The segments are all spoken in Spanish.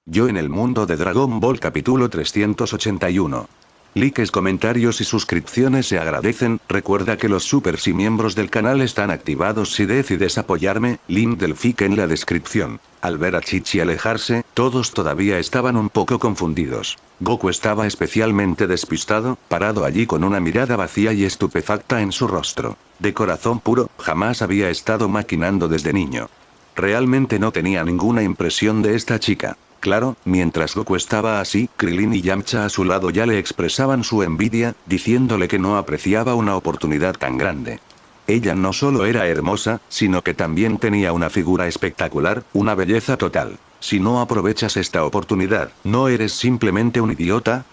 Yo en el mundo de Dragon Ball capítulo 381. Likes, comentarios y suscripciones se agradecen. Recuerda que los supers y miembros del canal están activados si decides apoyarme, link del FIC en la descripción. Al ver a Chichi alejarse, todos todavía estaban un poco confundidos. Goku estaba especialmente despistado, parado allí con una mirada vacía y estupefacta en su rostro. De corazón puro, jamás había estado maquinando desde niño. Realmente no tenía ninguna impresión de esta chica. Claro, mientras Goku estaba así, Krillin y Yamcha a su lado ya le expresaban su envidia, diciéndole que no apreciaba una oportunidad tan grande. Ella no solo era hermosa, sino que también tenía una figura espectacular, una belleza total. Si no aprovechas esta oportunidad, ¿no eres simplemente un idiota?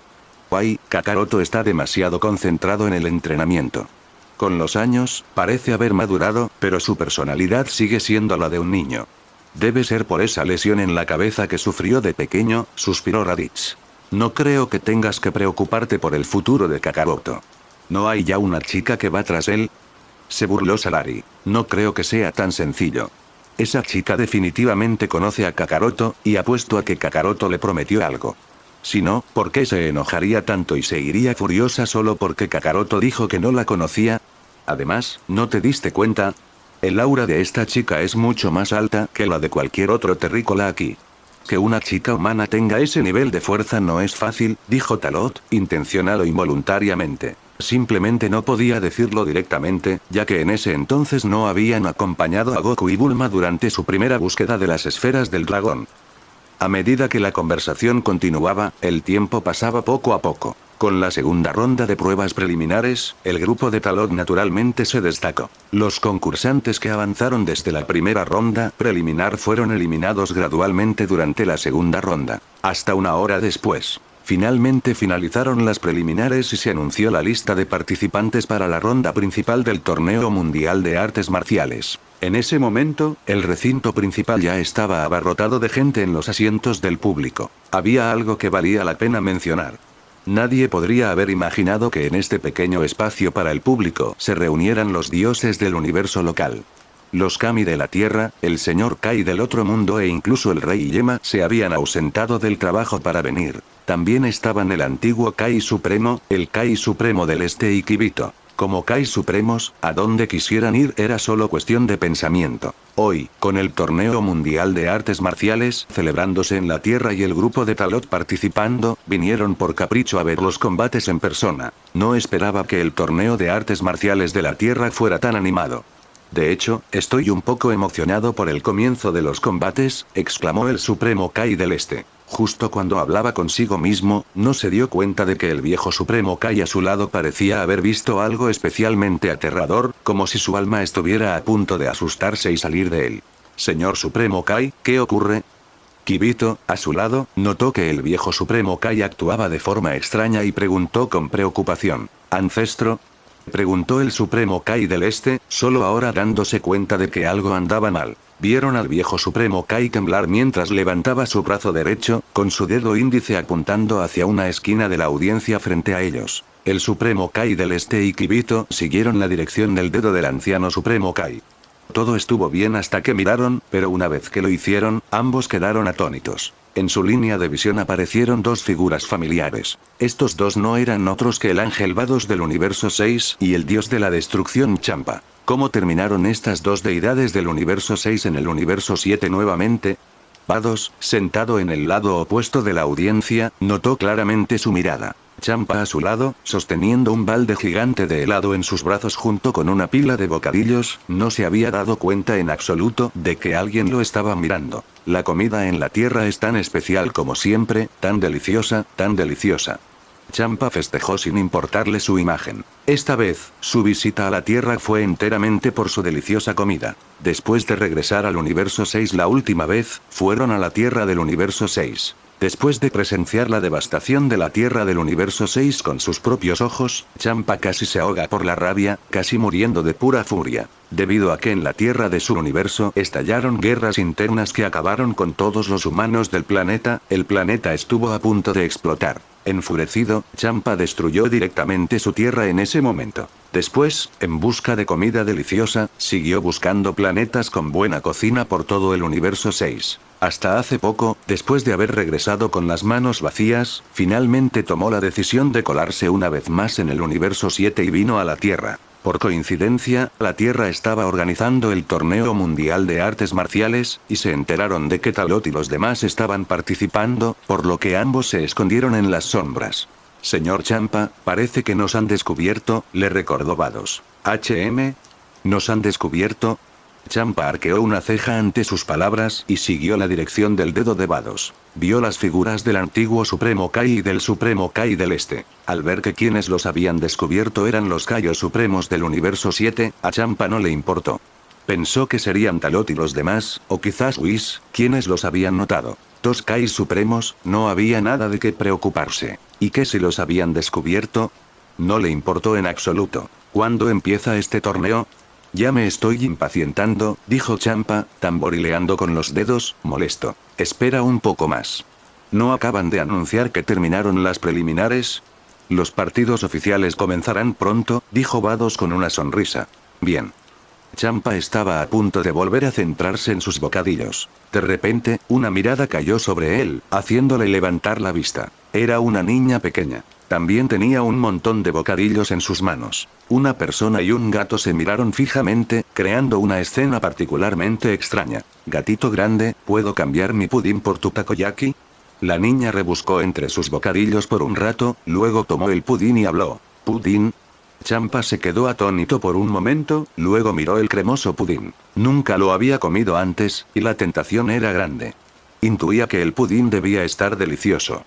Ay, Kakaroto está demasiado concentrado en el entrenamiento. Con los años, parece haber madurado, pero su personalidad sigue siendo la de un niño. Debe ser por esa lesión en la cabeza que sufrió de pequeño, suspiró Raditz. No creo que tengas que preocuparte por el futuro de Kakaroto. ¿No hay ya una chica que va tras él? Se burló Salary. No creo que sea tan sencillo. Esa chica definitivamente conoce a Kakaroto, y apuesto a que Kakaroto le prometió algo. Si no, ¿por qué se enojaría tanto y se iría furiosa solo porque Kakaroto dijo que no la conocía? Además, ¿no te diste cuenta? El aura de esta chica es mucho más alta que la de cualquier otro terrícola aquí. Que una chica humana tenga ese nivel de fuerza no es fácil, dijo Talot, intencional o involuntariamente. Simplemente no podía decirlo directamente, ya que en ese entonces no habían acompañado a Goku y Bulma durante su primera búsqueda de las esferas del dragón. A medida que la conversación continuaba, el tiempo pasaba poco a poco. Con la segunda ronda de pruebas preliminares, el grupo de Talot naturalmente se destacó. Los concursantes que avanzaron desde la primera ronda preliminar fueron eliminados gradualmente durante la segunda ronda. Hasta una hora después. Finalmente finalizaron las preliminares y se anunció la lista de participantes para la ronda principal del Torneo Mundial de Artes Marciales. En ese momento, el recinto principal ya estaba abarrotado de gente en los asientos del público. Había algo que valía la pena mencionar. Nadie podría haber imaginado que en este pequeño espacio para el público se reunieran los dioses del universo local. Los Kami de la Tierra, el señor Kai del otro mundo e incluso el rey Yema se habían ausentado del trabajo para venir. También estaban el antiguo Kai Supremo, el Kai Supremo del Este y Kibito. Como Kai Supremos, a donde quisieran ir era solo cuestión de pensamiento. Hoy, con el Torneo Mundial de Artes Marciales celebrándose en la Tierra y el grupo de Talot participando, vinieron por capricho a ver los combates en persona. No esperaba que el Torneo de Artes Marciales de la Tierra fuera tan animado. De hecho, estoy un poco emocionado por el comienzo de los combates, exclamó el Supremo Kai del Este. Justo cuando hablaba consigo mismo, no se dio cuenta de que el viejo Supremo Kai a su lado parecía haber visto algo especialmente aterrador, como si su alma estuviera a punto de asustarse y salir de él. Señor Supremo Kai, ¿qué ocurre? Kibito, a su lado, notó que el viejo Supremo Kai actuaba de forma extraña y preguntó con preocupación. ¿Ancestro? Preguntó el Supremo Kai del Este, solo ahora dándose cuenta de que algo andaba mal. Vieron al viejo Supremo Kai temblar mientras levantaba su brazo derecho, con su dedo índice apuntando hacia una esquina de la audiencia frente a ellos. El Supremo Kai del Este y Kibito siguieron la dirección del dedo del anciano Supremo Kai. Todo estuvo bien hasta que miraron, pero una vez que lo hicieron, ambos quedaron atónitos. En su línea de visión aparecieron dos figuras familiares. Estos dos no eran otros que el ángel Vados del universo 6 y el dios de la destrucción Champa. ¿Cómo terminaron estas dos deidades del universo 6 en el universo 7 nuevamente? Vados, sentado en el lado opuesto de la audiencia, notó claramente su mirada. Champa a su lado, sosteniendo un balde gigante de helado en sus brazos junto con una pila de bocadillos, no se había dado cuenta en absoluto de que alguien lo estaba mirando. La comida en la Tierra es tan especial como siempre, tan deliciosa, tan deliciosa. Champa festejó sin importarle su imagen. Esta vez, su visita a la Tierra fue enteramente por su deliciosa comida. Después de regresar al universo 6 la última vez, fueron a la Tierra del universo 6. Después de presenciar la devastación de la Tierra del universo 6 con sus propios ojos, Champa casi se ahoga por la rabia, casi muriendo de pura furia. Debido a que en la Tierra de su universo estallaron guerras internas que acabaron con todos los humanos del planeta, el planeta estuvo a punto de explotar. Enfurecido, Champa destruyó directamente su tierra en ese momento. Después, en busca de comida deliciosa, siguió buscando planetas con buena cocina por todo el universo 6. Hasta hace poco, después de haber regresado con las manos vacías, finalmente tomó la decisión de colarse una vez más en el universo 7 y vino a la Tierra. Por coincidencia, la Tierra estaba organizando el torneo mundial de artes marciales, y se enteraron de que Talot y los demás estaban participando, por lo que ambos se escondieron en las sombras. Señor Champa, parece que nos han descubierto, le recordó Vados. ¿Nos han descubierto? Champa arqueó una ceja ante sus palabras y siguió la dirección del dedo de Vados. Vio las figuras del antiguo Supremo Kai y del Supremo Kai del Este. Al ver que quienes los habían descubierto eran los Kaios Supremos del Universo 7, a Champa no le importó. Pensó que serían Talot y los demás, o quizás Whis, quienes los habían notado. Dos Kais Supremos, no había nada de qué preocuparse. ¿Y qué si los habían descubierto? No le importó en absoluto. ¿Cuándo empieza este torneo? Ya me estoy impacientando, dijo Champa, tamborileando con los dedos, molesto. Espera un poco más. ¿No acaban de anunciar que terminaron las preliminares? Los partidos oficiales comenzarán pronto, dijo Vados con una sonrisa. Bien. Champa estaba a punto de volver a centrarse en sus bocadillos. De repente, una mirada cayó sobre él, haciéndole levantar la vista. Era una niña pequeña. También tenía un montón de bocadillos en sus manos. Una persona y un gato se miraron fijamente, creando una escena particularmente extraña. Gatito grande, ¿puedo cambiar mi pudín por tu takoyaki? La niña rebuscó entre sus bocadillos por un rato, luego tomó el pudín y habló. ¿Pudín? Champa se quedó atónito por un momento, luego miró el cremoso pudín. Nunca lo había comido antes, y la tentación era grande. Intuía que el pudín debía estar delicioso.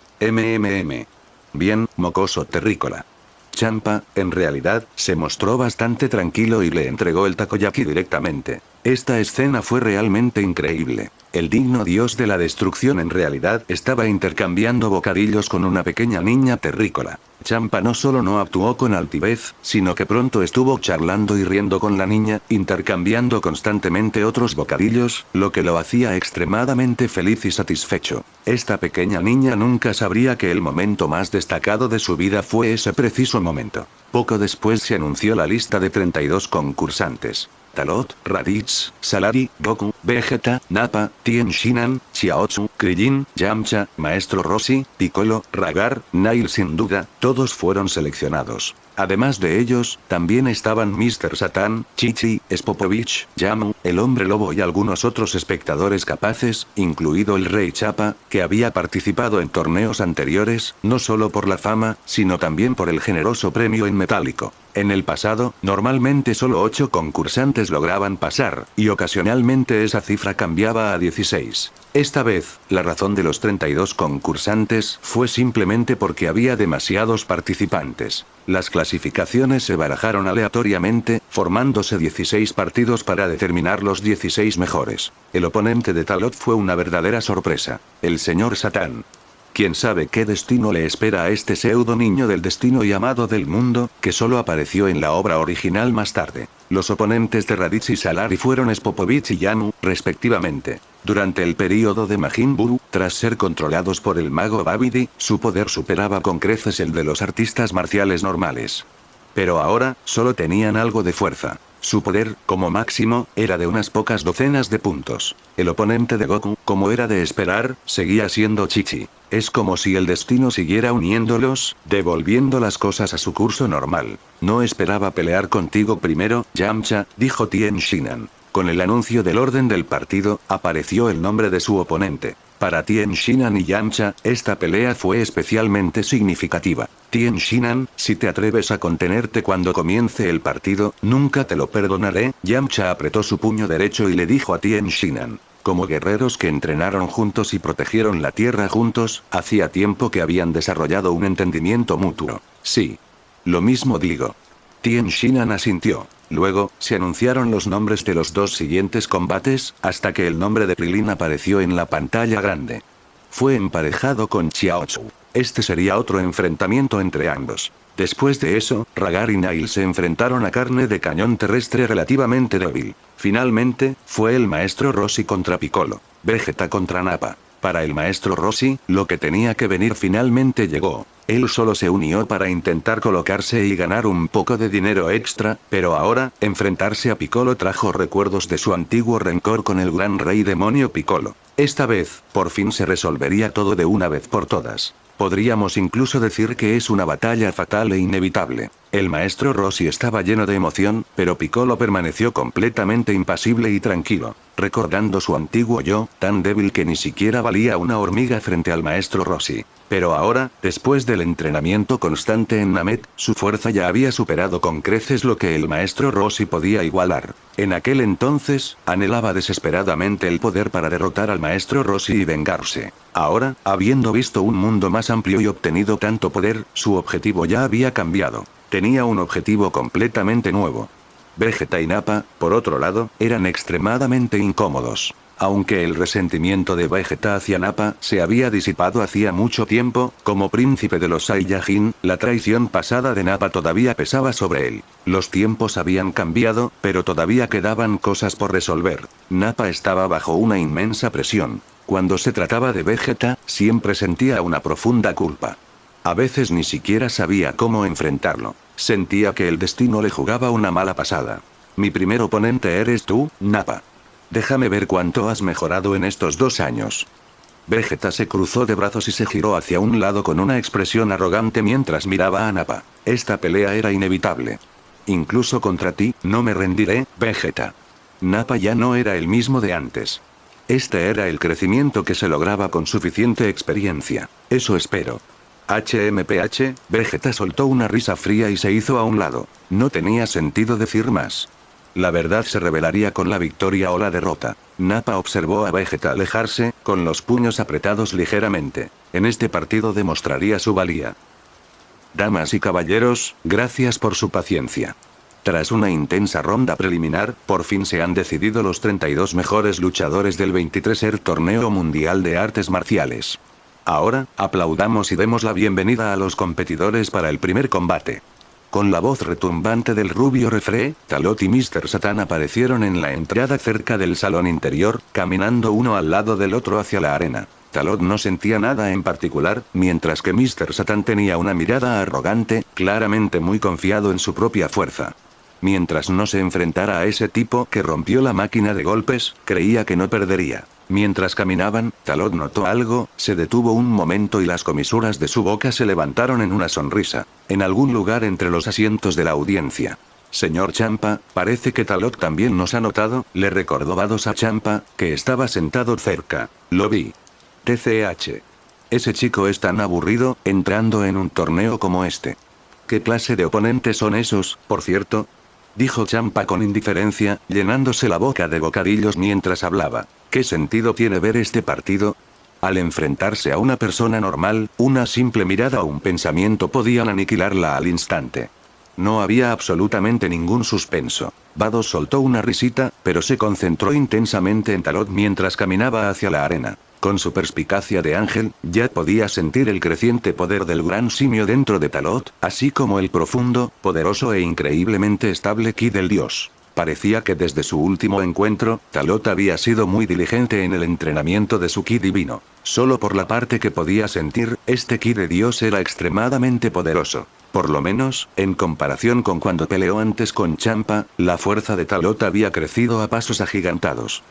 Bien, mocoso terrícola. Champa, en realidad, se mostró bastante tranquilo y le entregó el takoyaki directamente. Esta escena fue realmente increíble. El digno dios de la destrucción en realidad estaba intercambiando bocadillos con una pequeña niña terrícola. Champa no solo no actuó con altivez, sino que pronto estuvo charlando y riendo con la niña, intercambiando constantemente otros bocadillos, lo que lo hacía extremadamente feliz y satisfecho. Esta pequeña niña nunca sabría que el momento más destacado de su vida fue ese preciso momento. Poco después se anunció la lista de 32 concursantes. Talot, Raditz, Salari, Goku, Vegeta, Nappa, Tien Shinhan, Xiaotzu, Krillin, Yamcha, Maestro Roshi, Piccolo, Ragar, Nail sin duda, todos fueron seleccionados. Además de ellos, también estaban Mr. Satan, Chichi, Spopovich, Yamu, el Hombre Lobo y algunos otros espectadores capaces, incluido el Rey Chapa, que había participado en torneos anteriores, no solo por la fama, sino también por el generoso premio en metálico. En el pasado, normalmente solo 8 concursantes lograban pasar, y ocasionalmente esa cifra cambiaba a 16. Esta vez, la razón de los 32 concursantes fue simplemente porque había demasiados participantes. Las clasificaciones se barajaron aleatoriamente, formándose 16 partidos para determinar los 16 mejores. El oponente de Talot fue una verdadera sorpresa. El señor Satán. ¿Quién sabe qué destino le espera a este pseudo niño del destino y amado del mundo, que solo apareció en la obra original más tarde? Los oponentes de Raditz y Salari fueron Spopovich y Yamu, respectivamente. Durante el período de Majin Buu, tras ser controlados por el mago Babidi, su poder superaba con creces el de los artistas marciales normales. Pero ahora, solo tenían algo de fuerza. Su poder, como máximo, era de unas pocas docenas de puntos. El oponente de Goku, como era de esperar, seguía siendo Chichi. Es como si el destino siguiera uniéndolos, devolviendo las cosas a su curso normal. No esperaba pelear contigo primero, Yamcha, dijo Tien Shinhan. Con el anuncio del orden del partido, apareció el nombre de su oponente. Para Tien Shinhan y Yamcha, esta pelea fue especialmente significativa. Tien Shinhan, si te atreves a contenerte cuando comience el partido, nunca te lo perdonaré. Yamcha apretó su puño derecho y le dijo a Tien Shinhan. Como guerreros que entrenaron juntos y protegieron la tierra juntos, hacía tiempo que habían desarrollado un entendimiento mutuo. Sí. Lo mismo digo. Tien Shinhan asintió. Luego, se anunciaron los nombres de los 2 siguientes combates, hasta que el nombre de Krillin apareció en la pantalla grande. Fue emparejado con Xiaotzu. Este sería otro enfrentamiento entre ambos. Después de eso, Ragar y Nail se enfrentaron a carne de cañón terrestre relativamente débil. Finalmente, fue el Maestro Roshi contra Piccolo. Vegeta contra Nappa. Para el Maestro Roshi, lo que tenía que venir finalmente llegó. Él solo se unió para intentar colocarse y ganar un poco de dinero extra, pero ahora, enfrentarse a Piccolo trajo recuerdos de su antiguo rencor con el gran rey demonio Piccolo. Esta vez, por fin se resolvería todo de una vez por todas. Podríamos incluso decir que es una batalla fatal e inevitable. El maestro Rossi estaba lleno de emoción, pero Piccolo permaneció completamente impasible y tranquilo, recordando su antiguo yo, tan débil que ni siquiera valía una hormiga frente al maestro Rossi. Pero ahora, después del entrenamiento constante en Namek, su fuerza ya había superado con creces lo que el maestro Rossi podía igualar. En aquel entonces, anhelaba desesperadamente el poder para derrotar al maestro Rossi y vengarse. Ahora, habiendo visto un mundo más amplio y obtenido tanto poder, su objetivo ya había cambiado. Tenía un objetivo completamente nuevo. Vegeta y Nappa, por otro lado, eran extremadamente incómodos. Aunque el resentimiento de Vegeta hacia Nappa se había disipado hacía mucho tiempo, como príncipe de los Saiyajin, la traición pasada de Nappa todavía pesaba sobre él. Los tiempos habían cambiado, pero todavía quedaban cosas por resolver. Nappa estaba bajo una inmensa presión. Cuando se trataba de Vegeta, siempre sentía una profunda culpa. A veces ni siquiera sabía cómo enfrentarlo. Sentía que el destino le jugaba una mala pasada. Mi primer oponente eres tú, Nappa. Déjame ver cuánto has mejorado en estos 2 años. Vegeta se cruzó de brazos y se giró hacia un lado con una expresión arrogante mientras miraba a Nappa. Esta pelea era inevitable. Incluso contra ti, no me rendiré, Vegeta. Nappa ya no era el mismo de antes. Este era el crecimiento que se lograba con suficiente experiencia. Eso espero. HMPH, Vegeta soltó una risa fría y se hizo a un lado. No tenía sentido decir más. La verdad se revelaría con la victoria o la derrota. Nappa observó a Vegeta alejarse, con los puños apretados ligeramente. En este partido demostraría su valía. Damas y caballeros, gracias por su paciencia. Tras una intensa ronda preliminar, por fin se han decidido los 32 mejores luchadores del 23er Torneo Mundial de Artes Marciales. Ahora, aplaudamos y demos la bienvenida a los competidores para el primer combate. Con la voz retumbante del rubio refré, Talot y Mr. Satan aparecieron en la entrada cerca del salón interior, caminando uno al lado del otro hacia la arena. Talot no sentía nada en particular, mientras que Mr. Satan tenía una mirada arrogante, claramente muy confiado en su propia fuerza. Mientras no se enfrentara a ese tipo que rompió la máquina de golpes, creía que no perdería. Mientras caminaban, Talot notó algo, se detuvo un momento y las comisuras de su boca se levantaron en una sonrisa. En algún lugar entre los asientos de la audiencia. Señor Champa, parece que Talot también nos ha notado, le recordó Vados a Champa, que estaba sentado cerca. Lo vi. TCH. Ese chico es tan aburrido, entrando en un torneo como este. ¿Qué clase de oponentes son esos, por cierto? Dijo Champa con indiferencia, llenándose la boca de bocadillos mientras hablaba. ¿Qué sentido tiene ver este partido? Al enfrentarse a una persona normal, una simple mirada o un pensamiento podían aniquilarla al instante. No había absolutamente ningún suspenso. Vados soltó una risita, pero se concentró intensamente en Talot mientras caminaba hacia la arena. Con su perspicacia de ángel, ya podía sentir el creciente poder del gran simio dentro de Talot, así como el profundo, poderoso e increíblemente estable ki del dios. Parecía que desde su último encuentro, Talot había sido muy diligente en el entrenamiento de su ki divino. Solo por la parte que podía sentir, este ki de Dios era extremadamente poderoso. Por lo menos, en comparación con cuando peleó antes con Champa, la fuerza de Talot había crecido a pasos agigantados.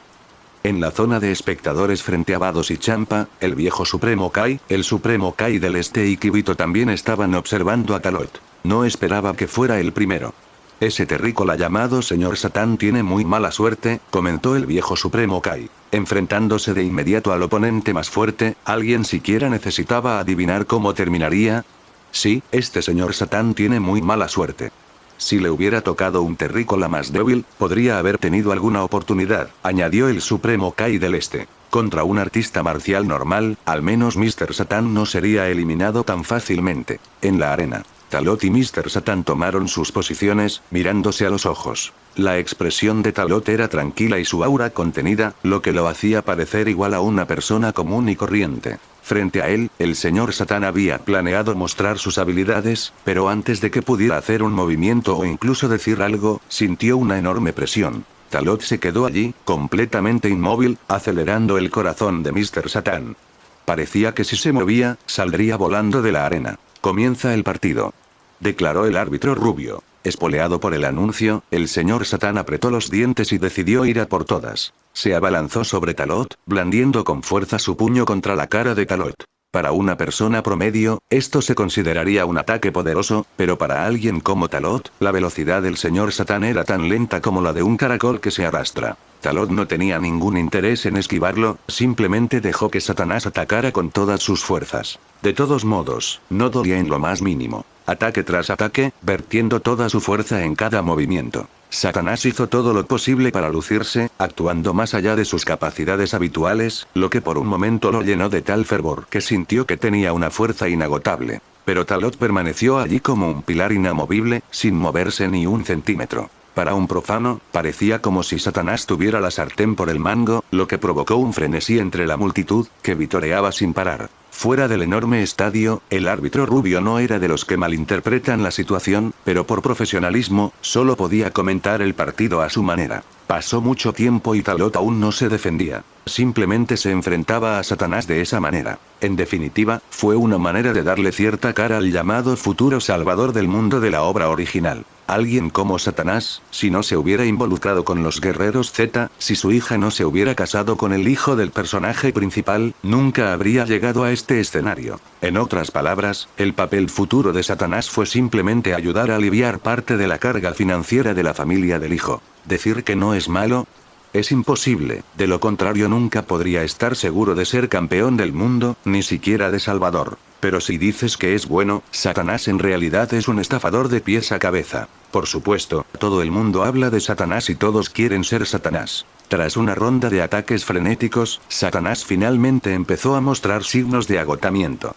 En la zona de espectadores frente a Vados y Champa, el viejo Supremo Kai, el Supremo Kai del Este y Kibito también estaban observando a Talot. No esperaba que fuera el primero. Ese terrícola llamado Señor Satán tiene muy mala suerte, comentó el viejo Supremo Kai. Enfrentándose de inmediato al oponente más fuerte, ¿alguien siquiera necesitaba adivinar cómo terminaría? Sí, este Señor Satán tiene muy mala suerte. Si le hubiera tocado un terrícola más débil, podría haber tenido alguna oportunidad, añadió el Supremo Kai del Este. Contra un artista marcial normal, al menos Mr. Satan no sería eliminado tan fácilmente. En la arena, Talot y Mr. Satan tomaron sus posiciones, mirándose a los ojos. La expresión de Talot era tranquila y su aura contenida, lo que lo hacía parecer igual a una persona común y corriente. Frente a él, el señor Satán había planeado mostrar sus habilidades, pero antes de que pudiera hacer un movimiento o incluso decir algo, sintió una enorme presión. Talot se quedó allí, completamente inmóvil, acelerando el corazón de Mr. Satan. Parecía que si se movía, saldría volando de la arena. Comienza el partido. Declaró el árbitro rubio. Espoleado por el anuncio, el señor Satán apretó los dientes y decidió ir a por todas. Se abalanzó sobre Talot, blandiendo con fuerza su puño contra la cara de Talot. Para una persona promedio, esto se consideraría un ataque poderoso, pero para alguien como Talot, la velocidad del señor Satán era tan lenta como la de un caracol que se arrastra. Talot no tenía ningún interés en esquivarlo, simplemente dejó que Satanás atacara con todas sus fuerzas. De todos modos, no dolía en lo más mínimo. Ataque tras ataque, vertiendo toda su fuerza en cada movimiento. Satanás hizo todo lo posible para lucirse, actuando más allá de sus capacidades habituales, lo que por un momento lo llenó de tal fervor que sintió que tenía una fuerza inagotable. Pero Talot permaneció allí como un pilar inamovible, sin moverse ni un centímetro. Para un profano, parecía como si Satanás tuviera la sartén por el mango, lo que provocó un frenesí entre la multitud, que vitoreaba sin parar. Fuera del enorme estadio, el árbitro rubio no era de los que malinterpretan la situación, pero por profesionalismo, solo podía comentar el partido a su manera. Pasó mucho tiempo y Talot aún no se defendía. Simplemente se enfrentaba a Satanás de esa manera. En definitiva, fue una manera de darle cierta cara al llamado futuro salvador del mundo de la obra original. Alguien como Satanás, si no se hubiera involucrado con los guerreros Z, si su hija no se hubiera casado con el hijo del personaje principal, nunca habría llegado a este escenario. En otras palabras, el papel futuro de Satanás fue simplemente ayudar a aliviar parte de la carga financiera de la familia del hijo. ¿Decir que no es malo? Es imposible, de lo contrario nunca podría estar seguro de ser campeón del mundo, ni siquiera de Salvador. Pero si dices que es bueno, Satanás en realidad es un estafador de pies a cabeza. Por supuesto, todo el mundo habla de Satanás y todos quieren ser Satanás. Tras una ronda de ataques frenéticos, Satanás finalmente empezó a mostrar signos de agotamiento.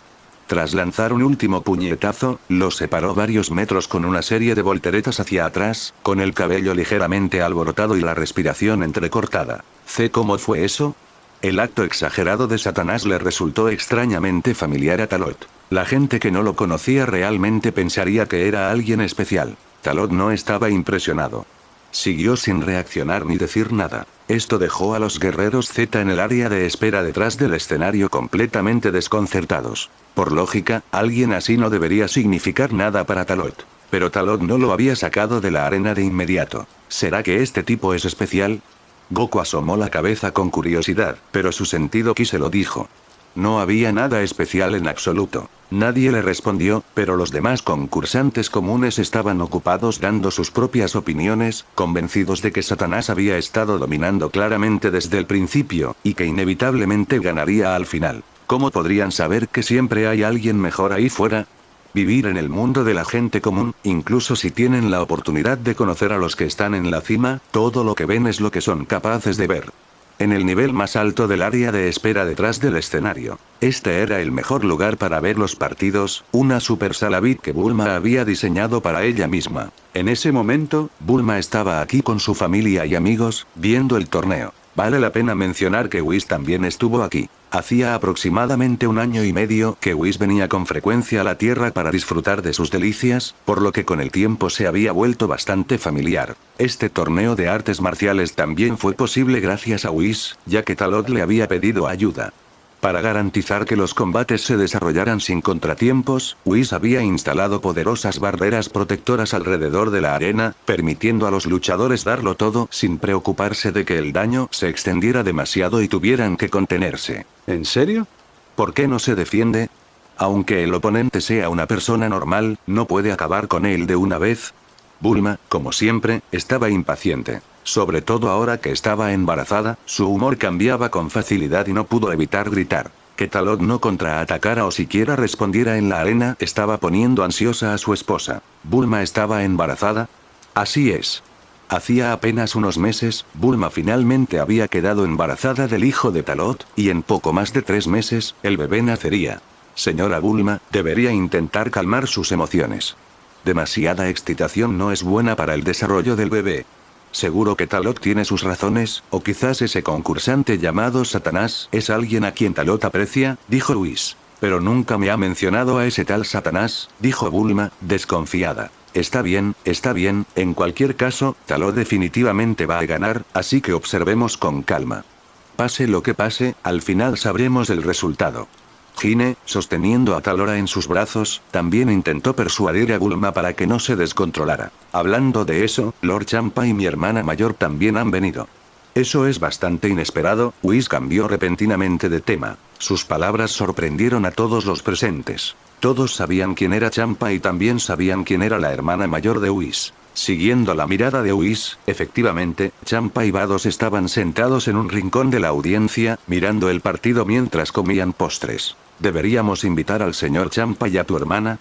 Tras lanzar un último puñetazo, lo separó varios metros con una serie de volteretas hacia atrás, con el cabello ligeramente alborotado y la respiración entrecortada. ¿Cómo fue eso? El acto exagerado de Satanás le resultó extrañamente familiar a Talot. La gente que no lo conocía realmente pensaría que era alguien especial. Talot no estaba impresionado. Siguió sin reaccionar ni decir nada. Esto dejó a los guerreros Z en el área de espera detrás del escenario completamente desconcertados. Por lógica, alguien así no debería significar nada para Talot. Pero Talot no lo había sacado de la arena de inmediato. ¿Será que este tipo es especial? Goku asomó la cabeza con curiosidad, pero su sentido Ki se lo dijo. No había nada especial en absoluto. Nadie le respondió, pero los demás concursantes comunes estaban ocupados dando sus propias opiniones, convencidos de que Satanás había estado dominando claramente desde el principio, y que inevitablemente ganaría al final. ¿Cómo podrían saber que siempre hay alguien mejor ahí fuera? Vivir en el mundo de la gente común, incluso si tienen la oportunidad de conocer a los que están en la cima, todo lo que ven es lo que son capaces de ver. En el nivel más alto del área de espera detrás del escenario. Este era el mejor lugar para ver los partidos, una super sala VIP que Bulma había diseñado para ella misma. En ese momento, Bulma estaba aquí con su familia y amigos, viendo el torneo. Vale la pena mencionar que Whis también estuvo aquí. Hacía aproximadamente 1 año y medio que Whis venía con frecuencia a la Tierra para disfrutar de sus delicias, por lo que con el tiempo se había vuelto bastante familiar. Este torneo de artes marciales también fue posible gracias a Whis, ya que Talot le había pedido ayuda. Para garantizar que los combates se desarrollaran sin contratiempos, Whis había instalado poderosas barreras protectoras alrededor de la arena, permitiendo a los luchadores darlo todo sin preocuparse de que el daño se extendiera demasiado y tuvieran que contenerse. ¿En serio? ¿Por qué no se defiende? Aunque el oponente sea una persona normal, ¿no puede acabar con él de una vez? Bulma, como siempre, estaba impaciente. Sobre todo ahora que estaba embarazada, su humor cambiaba con facilidad y no pudo evitar gritar. Que Talot no contraatacara o siquiera respondiera en la arena estaba poniendo ansiosa a su esposa. ¿Bulma estaba embarazada? Así es. Hacía apenas unos meses, Bulma finalmente había quedado embarazada del hijo de Talot, y en poco más de 3 meses, el bebé nacería. Señora Bulma, debería intentar calmar sus emociones. Demasiada excitación no es buena para el desarrollo del bebé. Seguro que Talot tiene sus razones, o quizás ese concursante llamado Satanás es alguien a quien Talot aprecia, dijo Whis. Pero nunca me ha mencionado a ese tal Satanás, dijo Bulma, desconfiada. Está bien, en cualquier caso, Talot definitivamente va a ganar, así que observemos con calma. Pase lo que pase, al final sabremos el resultado. Gine, sosteniendo a Talora en sus brazos, también intentó persuadir a Bulma para que no se descontrolara. Hablando de eso, Lord Champa y mi hermana mayor también han venido. Eso es bastante inesperado. Whis cambió repentinamente de tema. Sus palabras sorprendieron a todos los presentes. Todos sabían quién era Champa y también sabían quién era la hermana mayor de Whis. Siguiendo la mirada de Whis, efectivamente, Champa y Vados estaban sentados en un rincón de la audiencia, mirando el partido mientras comían postres. ¿Deberíamos invitar al señor Champa y a tu hermana?,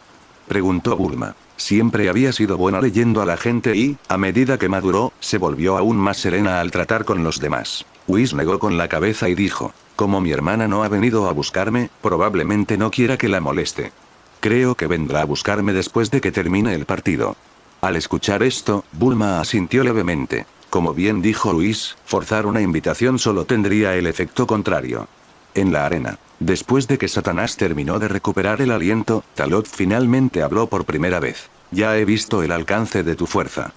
preguntó Bulma. Siempre había sido buena leyendo a la gente y, a medida que maduró, se volvió aún más serena al tratar con los demás. Whis negó con la cabeza y dijo: como mi hermana no ha venido a buscarme, probablemente no quiera que la moleste. Creo que vendrá a buscarme después de que termine el partido. Al escuchar esto, Bulma asintió levemente. Como bien dijo Whis, forzar una invitación solo tendría el efecto contrario. En la arena, después de que Satanás terminó de recuperar el aliento, Talot finalmente habló por primera vez. Ya he visto el alcance de tu fuerza.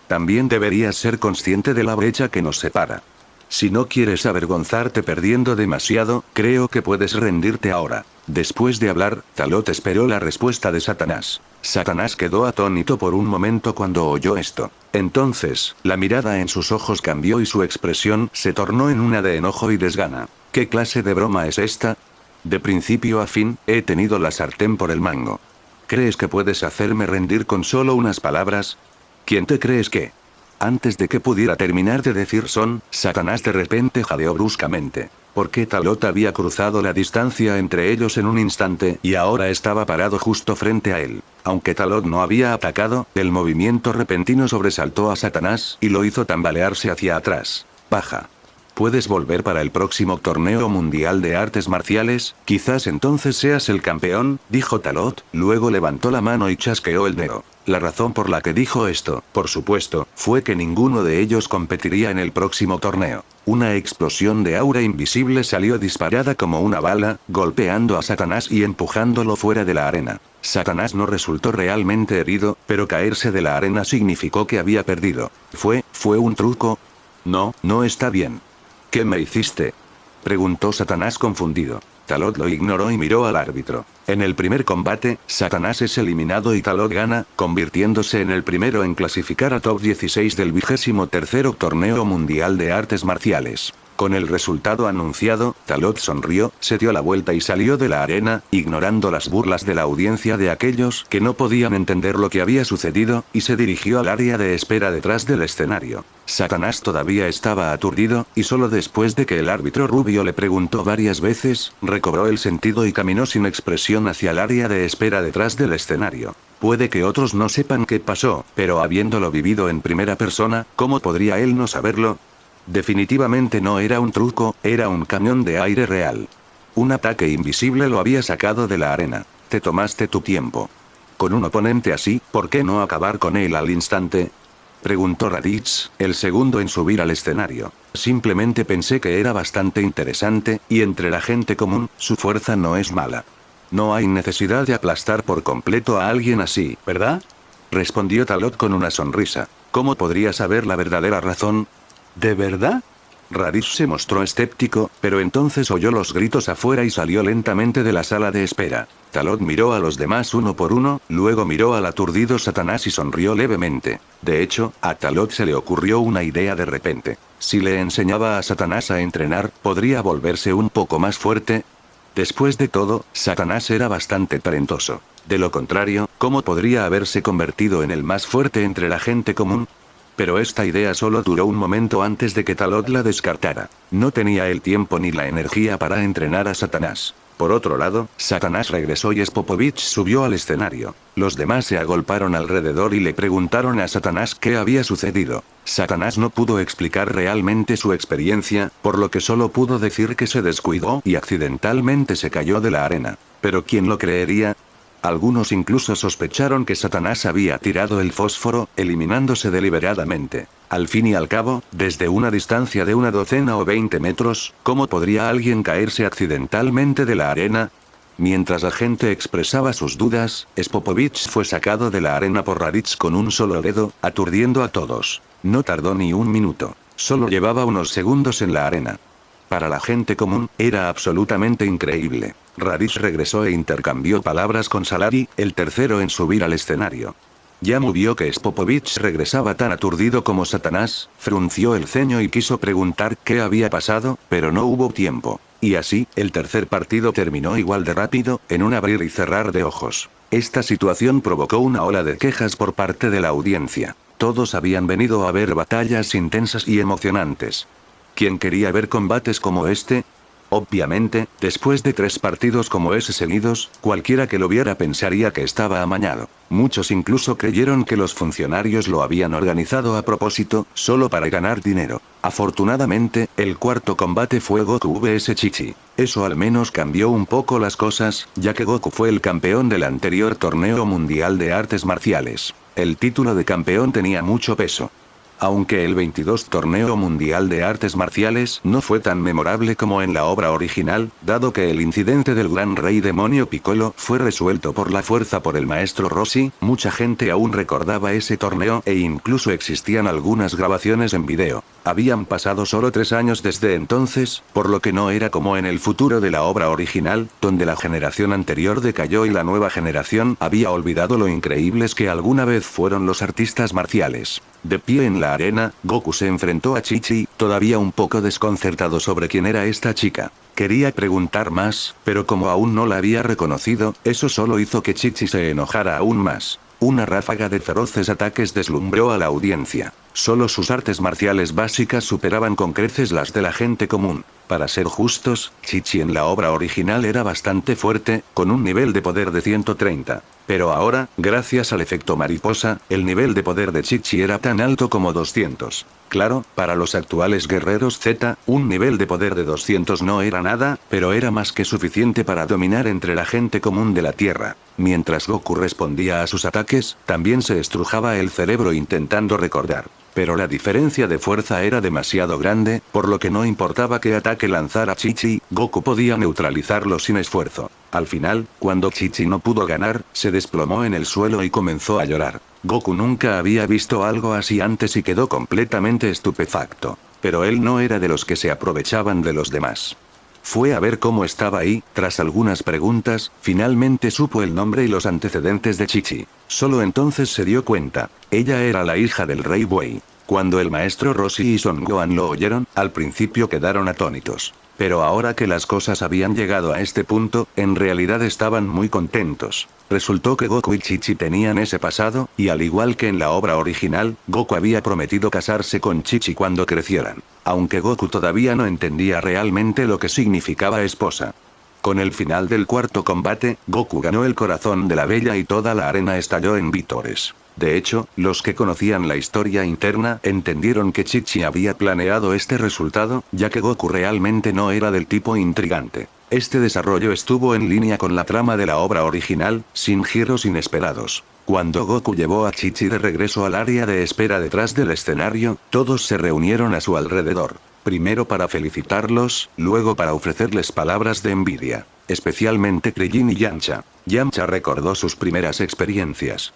También deberías ser consciente de la brecha que nos separa. Si no quieres avergonzarte perdiendo demasiado, creo que puedes rendirte ahora. Después de hablar, Talot esperó la respuesta de Satanás. Satanás quedó atónito por un momento cuando oyó esto. Entonces, la mirada en sus ojos cambió y su expresión se tornó en una de enojo y desgana. ¿Qué clase de broma es esta? De principio a fin, he tenido la sartén por el mango. ¿Crees que puedes hacerme rendir con solo unas palabras? ¿Quién te crees que? Antes de que pudiera terminar de decir Satanás de repente jadeó bruscamente. Porque Talot había cruzado la distancia entre ellos en un instante y ahora estaba parado justo frente a él. Aunque Talot no había atacado, el movimiento repentino sobresaltó a Satanás y lo hizo tambalearse hacia atrás. Baja. Puedes volver para el próximo torneo mundial de artes marciales, quizás entonces seas el campeón, dijo Talot, luego levantó la mano y chasqueó el dedo. La razón por la que dijo esto, por supuesto, fue que ninguno de ellos competiría en el próximo torneo. Una explosión de aura invisible salió disparada como una bala, golpeando a Satanás y empujándolo fuera de la arena. Satanás no resultó realmente herido, pero caerse de la arena significó que había perdido. ¿Fue un truco? No, no está bien. ¿Qué me hiciste?, preguntó Satanás confundido. Talot lo ignoró y miró al árbitro. En el primer combate, Satanás es eliminado y Talot gana, convirtiéndose en el primero en clasificar a top 16 del 23º torneo mundial de artes marciales. Con el resultado anunciado, Talot sonrió, se dio la vuelta y salió de la arena, ignorando las burlas de la audiencia de aquellos que no podían entender lo que había sucedido, y se dirigió al área de espera detrás del escenario. Satanás todavía estaba aturdido, y solo después de que el árbitro rubio le preguntó varias veces, recobró el sentido y caminó sin expresión hacia el área de espera detrás del escenario. Puede que otros no sepan qué pasó, pero habiéndolo vivido en primera persona, ¿cómo podría él no saberlo? Definitivamente no era un truco, era un cañón de aire real. Un ataque invisible lo había sacado de la arena. Te tomaste tu tiempo. Con un oponente así, ¿por qué no acabar con él al instante?, preguntó Raditz, el segundo en subir al escenario. Simplemente pensé que era bastante interesante, y entre la gente común, su fuerza no es mala. No hay necesidad de aplastar por completo a alguien así, ¿verdad?, respondió Talot con una sonrisa. ¿Cómo podría saber la verdadera razón? ¿De verdad? Raditz se mostró escéptico, pero entonces oyó los gritos afuera y salió lentamente de la sala de espera. Talot miró a los demás uno por uno, luego miró al aturdido Satanás y sonrió levemente. De hecho, a Talot se le ocurrió una idea de repente. Si le enseñaba a Satanás a entrenar, ¿podría volverse un poco más fuerte? Después de todo, Satanás era bastante talentoso. De lo contrario, ¿cómo podría haberse convertido en el más fuerte entre la gente común? Pero esta idea solo duró un momento antes de que Talot la descartara. No tenía el tiempo ni la energía para entrenar a Satanás. Por otro lado, Satanás regresó y Spopovich subió al escenario. Los demás se agolparon alrededor y le preguntaron a Satanás qué había sucedido. Satanás no pudo explicar realmente su experiencia, por lo que solo pudo decir que se descuidó y accidentalmente se cayó de la arena. ¿Pero quién lo creería? Algunos incluso sospecharon que Satanás había tirado el fósforo, eliminándose deliberadamente. Al fin y al cabo, desde una distancia de una docena o 20 metros, ¿cómo podría alguien caerse accidentalmente de la arena? Mientras la gente expresaba sus dudas, Spopovich fue sacado de la arena por Raditz con un solo dedo, aturdiendo a todos. No tardó ni un minuto. Solo llevaba unos segundos en la arena. Para la gente común, era absolutamente increíble. Raditz regresó e intercambió palabras con Salary, el tercero en subir al escenario. Yamu vio que Spopovich regresaba tan aturdido como Satanás, frunció el ceño y quiso preguntar qué había pasado, pero no hubo tiempo. Y así, el tercer partido terminó igual de rápido, en un abrir y cerrar de ojos. Esta situación provocó una ola de quejas por parte de la audiencia. Todos habían venido a ver batallas intensas y emocionantes. ¿Quién quería ver combates como este? Obviamente, después de 3 partidos como ese seguidos, cualquiera que lo viera pensaría que estaba amañado. Muchos incluso creyeron que los funcionarios lo habían organizado a propósito, solo para ganar dinero. Afortunadamente, el cuarto combate fue Goku vs Chi-Chi. Eso al menos cambió un poco las cosas, ya que Goku fue el campeón del anterior torneo mundial de artes marciales. El título de campeón tenía mucho peso. Aunque el 22 Torneo Mundial de Artes Marciales no fue tan memorable como en la obra original, dado que el incidente del Gran Rey Demonio Piccolo fue resuelto por la fuerza por el maestro Rossi, mucha gente aún recordaba ese torneo e incluso existían algunas grabaciones en video. Habían pasado solo 3 años desde entonces, por lo que no era como en el futuro de la obra original, donde la generación anterior decayó y la nueva generación había olvidado lo increíbles que alguna vez fueron los artistas marciales. De pie en la arena, Goku se enfrentó a Chi-Chi, todavía un poco desconcertado sobre quién era esta chica. Quería preguntar más, pero como aún no la había reconocido, eso solo hizo que Chi-Chi se enojara aún más. Una ráfaga de feroces ataques deslumbró a la audiencia. Solo sus artes marciales básicas superaban con creces las de la gente común. Para ser justos, Chi-Chi en la obra original era bastante fuerte, con un nivel de poder de 130. Pero ahora, gracias al efecto mariposa, el nivel de poder de Chi-Chi era tan alto como 200. Claro, para los actuales guerreros Z, un nivel de poder de 200 no era nada, pero era más que suficiente para dominar entre la gente común de la Tierra. Mientras Goku respondía a sus ataques, también se estrujaba el cerebro intentando recordar. Pero la diferencia de fuerza era demasiado grande, por lo que no importaba qué ataque lanzara Chi-Chi, Goku podía neutralizarlo sin esfuerzo. Al final, cuando Chi-Chi no pudo ganar, se desplomó en el suelo y comenzó a llorar. Goku nunca había visto algo así antes y quedó completamente estupefacto. Pero él no era de los que se aprovechaban de los demás. Fue a ver cómo estaba ahí, tras algunas preguntas, finalmente supo el nombre y los antecedentes de Chi-Chi. Solo entonces se dio cuenta, ella era la hija del rey Wei. Cuando el maestro Rossi y Son Gohan lo oyeron, al principio quedaron atónitos. Pero ahora que las cosas habían llegado a este punto, en realidad estaban muy contentos. Resultó que Goku y Chi-Chi tenían ese pasado, y al igual que en la obra original, Goku había prometido casarse con Chi-Chi cuando crecieran. Aunque Goku todavía no entendía realmente lo que significaba esposa. Con el final del cuarto combate, Goku ganó el corazón de la bella y toda la arena estalló en vítores. De hecho, los que conocían la historia interna entendieron que Chi-Chi había planeado este resultado, ya que Goku realmente no era del tipo intrigante. Este desarrollo estuvo en línea con la trama de la obra original, sin giros inesperados. Cuando Goku llevó a Chi-Chi de regreso al área de espera detrás del escenario, todos se reunieron a su alrededor. Primero para felicitarlos, luego para ofrecerles palabras de envidia. Especialmente Krillin y Yamcha. Yamcha recordó sus primeras experiencias.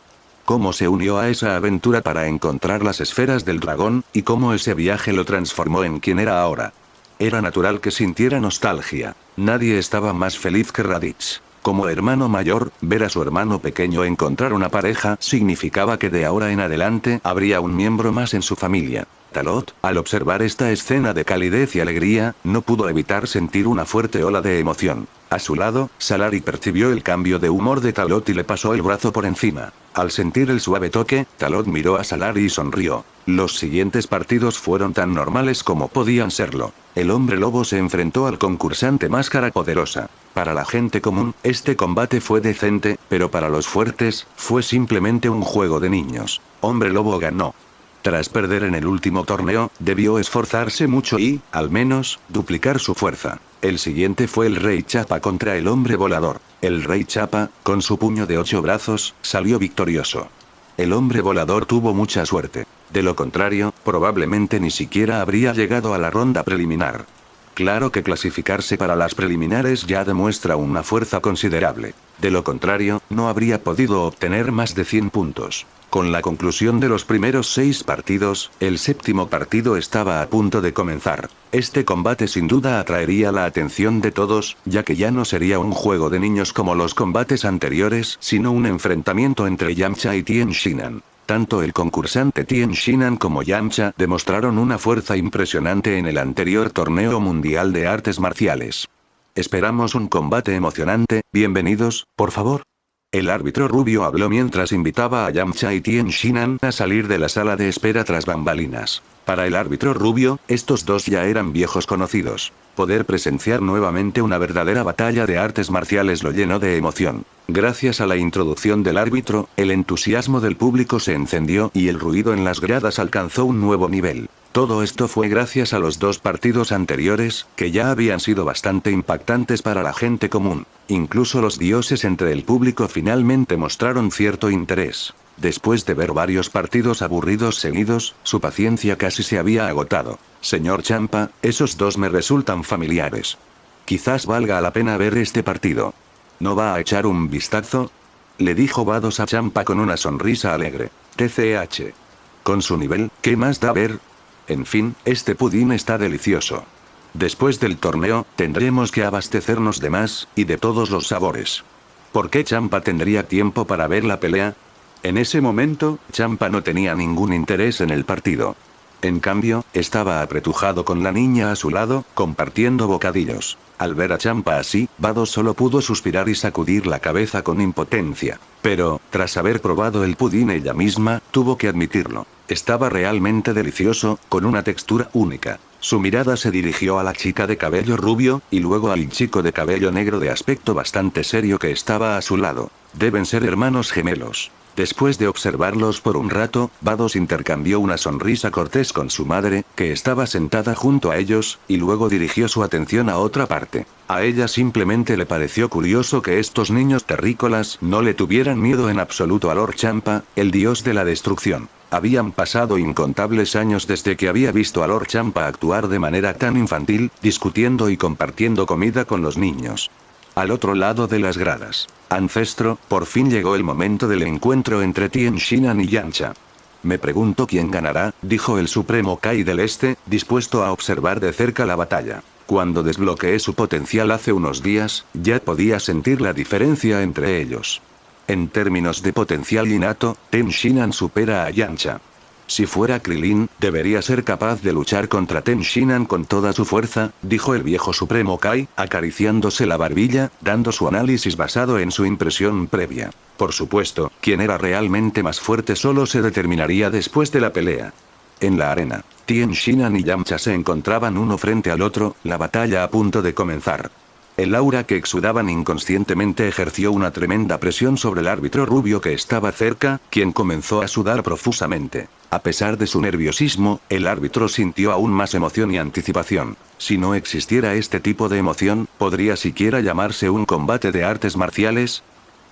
Cómo se unió a esa aventura para encontrar las esferas del dragón, y cómo ese viaje lo transformó en quien era ahora. Era natural que sintiera nostalgia. Nadie estaba más feliz que Raditz. Como hermano mayor, ver a su hermano pequeño encontrar una pareja significaba que de ahora en adelante habría un miembro más en su familia. Talot, al observar esta escena de calidez y alegría, no pudo evitar sentir una fuerte ola de emoción. A su lado, Salary percibió el cambio de humor de Talot y le pasó el brazo por encima. Al sentir el suave toque, Talot miró a Salary y sonrió. Los siguientes partidos fueron tan normales como podían serlo. El hombre lobo se enfrentó al concursante Máscara Poderosa. Para la gente común, este combate fue decente, pero para los fuertes, fue simplemente un juego de niños. Hombre lobo ganó. Tras perder en el último torneo, debió esforzarse mucho y, al menos, duplicar su fuerza. El siguiente fue el Rey Chapa contra el Hombre Volador. El Rey Chapa, con su puño de 8 brazos, salió victorioso. El Hombre Volador tuvo mucha suerte. De lo contrario, probablemente ni siquiera habría llegado a la ronda preliminar. Claro que clasificarse para las preliminares ya demuestra una fuerza considerable. De lo contrario, no habría podido obtener más de 100 puntos. Con la conclusión de los primeros 6 partidos, el séptimo partido estaba a punto de comenzar. Este combate sin duda atraería la atención de todos, ya que ya no sería un juego de niños como los combates anteriores, sino un enfrentamiento entre Yamcha y Tien Shinhan. Tanto el concursante Tien Shinhan como Yamcha demostraron una fuerza impresionante en el anterior torneo mundial de artes marciales. Esperamos un combate emocionante, bienvenidos, por favor. El árbitro rubio habló mientras invitaba a Yamcha y Tien Shinhan a salir de la sala de espera tras bambalinas. Para el árbitro rubio, estos dos ya eran viejos conocidos. Poder presenciar nuevamente una verdadera batalla de artes marciales lo llenó de emoción. Gracias a la introducción del árbitro, el entusiasmo del público se encendió y el ruido en las gradas alcanzó un nuevo nivel. Todo esto fue gracias a los 2 partidos anteriores, que ya habían sido bastante impactantes para la gente común. Incluso los dioses entre el público finalmente mostraron cierto interés. Después de ver varios partidos aburridos seguidos, su paciencia casi se había agotado. Señor Champa, esos 2 me resultan familiares. Quizás valga la pena ver este partido. ¿No va a echar un vistazo? Le dijo Vados a Champa con una sonrisa alegre. TCH. Con su nivel, ¿qué más da ver? En fin, este pudín está delicioso. Después del torneo, tendremos que abastecernos de más, y de todos los sabores. ¿Por qué Champa tendría tiempo para ver la pelea? En ese momento, Champa no tenía ningún interés en el partido. En cambio, estaba apretujado con la niña a su lado, compartiendo bocadillos. Al ver a Champa así, Vados solo pudo suspirar y sacudir la cabeza con impotencia. Pero, tras haber probado el pudín ella misma, tuvo que admitirlo. Estaba realmente delicioso, con una textura única. Su mirada se dirigió a la chica de cabello rubio, y luego al chico de cabello negro de aspecto bastante serio que estaba a su lado. Deben ser hermanos gemelos. Después de observarlos por un rato, Vados intercambió una sonrisa cortés con su madre, que estaba sentada junto a ellos, y luego dirigió su atención a otra parte. A ella simplemente le pareció curioso que estos niños terrícolas no le tuvieran miedo en absoluto a Lord Champa, el dios de la destrucción. Habían pasado incontables años desde que había visto a Lord Champa actuar de manera tan infantil, discutiendo y compartiendo comida con los niños. Al otro lado de las gradas. Ancestro, por fin llegó el momento del encuentro entre Tien Shinhan y Yamcha. Me pregunto quién ganará, dijo el Supremo Kai del Este, dispuesto a observar de cerca la batalla. Cuando desbloqueé su potencial hace unos días, ya podía sentir la diferencia entre ellos. En términos de potencial innato, Tien Shinhan supera a Yamcha. Si fuera Krilin, debería ser capaz de luchar contra Tien Shinhan con toda su fuerza, dijo el viejo Supremo Kai, acariciándose la barbilla, dando su análisis basado en su impresión previa. Por supuesto, quien era realmente más fuerte solo se determinaría después de la pelea. En la arena, Tien Shinhan y Yamcha se encontraban uno frente al otro, la batalla a punto de comenzar. El aura que exudaban inconscientemente ejerció una tremenda presión sobre el árbitro rubio que estaba cerca, quien comenzó a sudar profusamente. A pesar de su nerviosismo, el árbitro sintió aún más emoción y anticipación. Si no existiera este tipo de emoción, ¿podría siquiera llamarse un combate de artes marciales?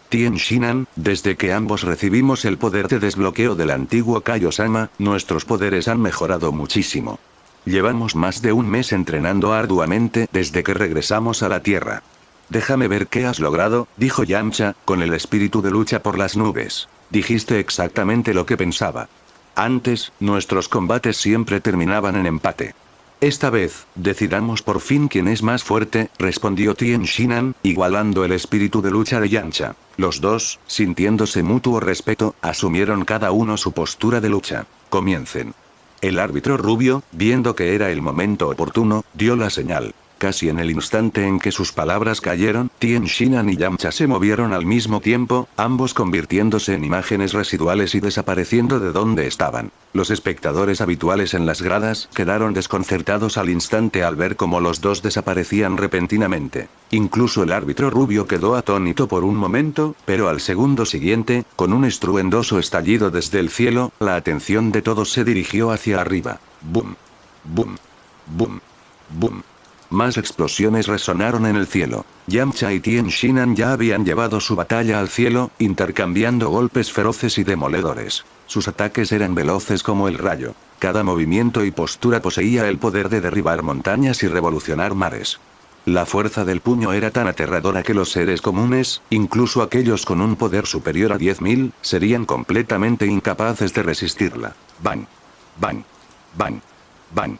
Tien Shinhan, desde que ambos recibimos el poder de desbloqueo del antiguo Kaiosama, nuestros poderes han mejorado muchísimo. Llevamos más de un mes entrenando arduamente desde que regresamos a la Tierra. Déjame ver qué has logrado, dijo Yamcha, con el espíritu de lucha por las nubes. Dijiste exactamente lo que pensaba. Antes, nuestros combates siempre terminaban en empate. Esta vez, decidamos por fin quién es más fuerte, respondió Tien Shinhan, igualando el espíritu de lucha de Yamcha. Los dos, sintiéndose mutuo respeto, asumieron cada uno su postura de lucha. Comiencen. El árbitro rubio, viendo que era el momento oportuno, dio la señal. Casi en el instante en que sus palabras cayeron, Tien Shinhan y Yamcha se movieron al mismo tiempo, ambos convirtiéndose en imágenes residuales y desapareciendo de donde estaban. Los espectadores habituales en las gradas quedaron desconcertados al instante al ver cómo los dos desaparecían repentinamente. Incluso el árbitro rubio quedó atónito por un momento, pero al segundo siguiente, con un estruendoso estallido desde el cielo, la atención de todos se dirigió hacia arriba. ¡Bum! ¡Bum! ¡Bum! ¡Bum! Más explosiones resonaron en el cielo. Yamcha y Tien Shinhan ya habían llevado su batalla al cielo, intercambiando golpes feroces y demoledores. Sus ataques eran veloces como el rayo. Cada movimiento y postura poseía el poder de derribar montañas y revolucionar mares. La fuerza del puño era tan aterradora que los seres comunes, incluso aquellos con un poder superior a 10.000, serían completamente incapaces de resistirla. ¡Bang! ¡Bang! ¡Bang! ¡Bang!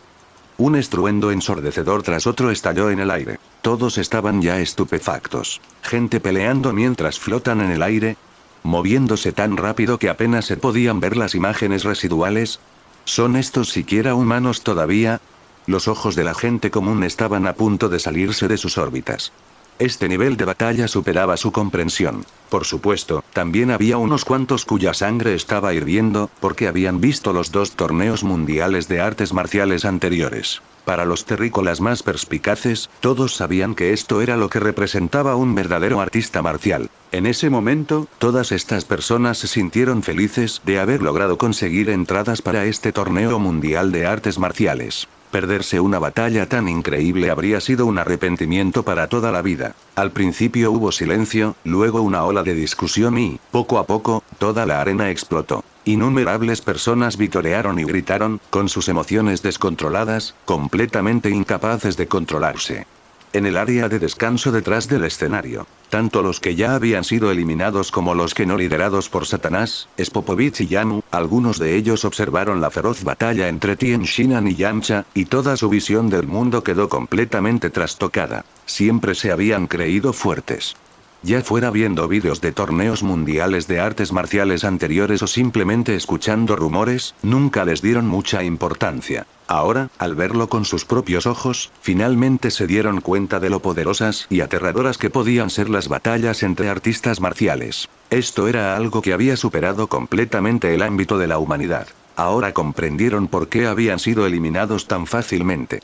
Un estruendo ensordecedor tras otro estalló en el aire. Todos estaban ya estupefactos. Gente peleando mientras flotan en el aire, moviéndose tan rápido que apenas se podían ver las imágenes residuales. ¿Son estos siquiera humanos todavía? Los ojos de la gente común estaban a punto de salirse de sus órbitas. Este nivel de batalla superaba su comprensión. Por supuesto, también había unos cuantos cuya sangre estaba hirviendo, porque habían visto los 2 torneos mundiales de artes marciales anteriores. Para los terrícolas más perspicaces, todos sabían que esto era lo que representaba un verdadero artista marcial. En ese momento, todas estas personas se sintieron felices de haber logrado conseguir entradas para este torneo mundial de artes marciales. Perderse una batalla tan increíble habría sido un arrepentimiento para toda la vida. Al principio hubo silencio, luego una ola de discusión y, poco a poco, toda la arena explotó. Innumerables personas vitorearon y gritaron, con sus emociones descontroladas, completamente incapaces de controlarse. En el área de descanso detrás del escenario, tanto los que ya habían sido eliminados como los que no, liderados por Satanás, Spopovich y Yanu, algunos de ellos observaron la feroz batalla entre Tien Shinhan y Yamcha, y toda su visión del mundo quedó completamente trastocada. Siempre se habían creído fuertes. Ya fuera viendo vídeos de torneos mundiales de artes marciales anteriores o simplemente escuchando rumores, nunca les dieron mucha importancia. Ahora, al verlo con sus propios ojos, finalmente se dieron cuenta de lo poderosas y aterradoras que podían ser las batallas entre artistas marciales. Esto era algo que había superado completamente el ámbito de la humanidad. Ahora comprendieron por qué habían sido eliminados tan fácilmente.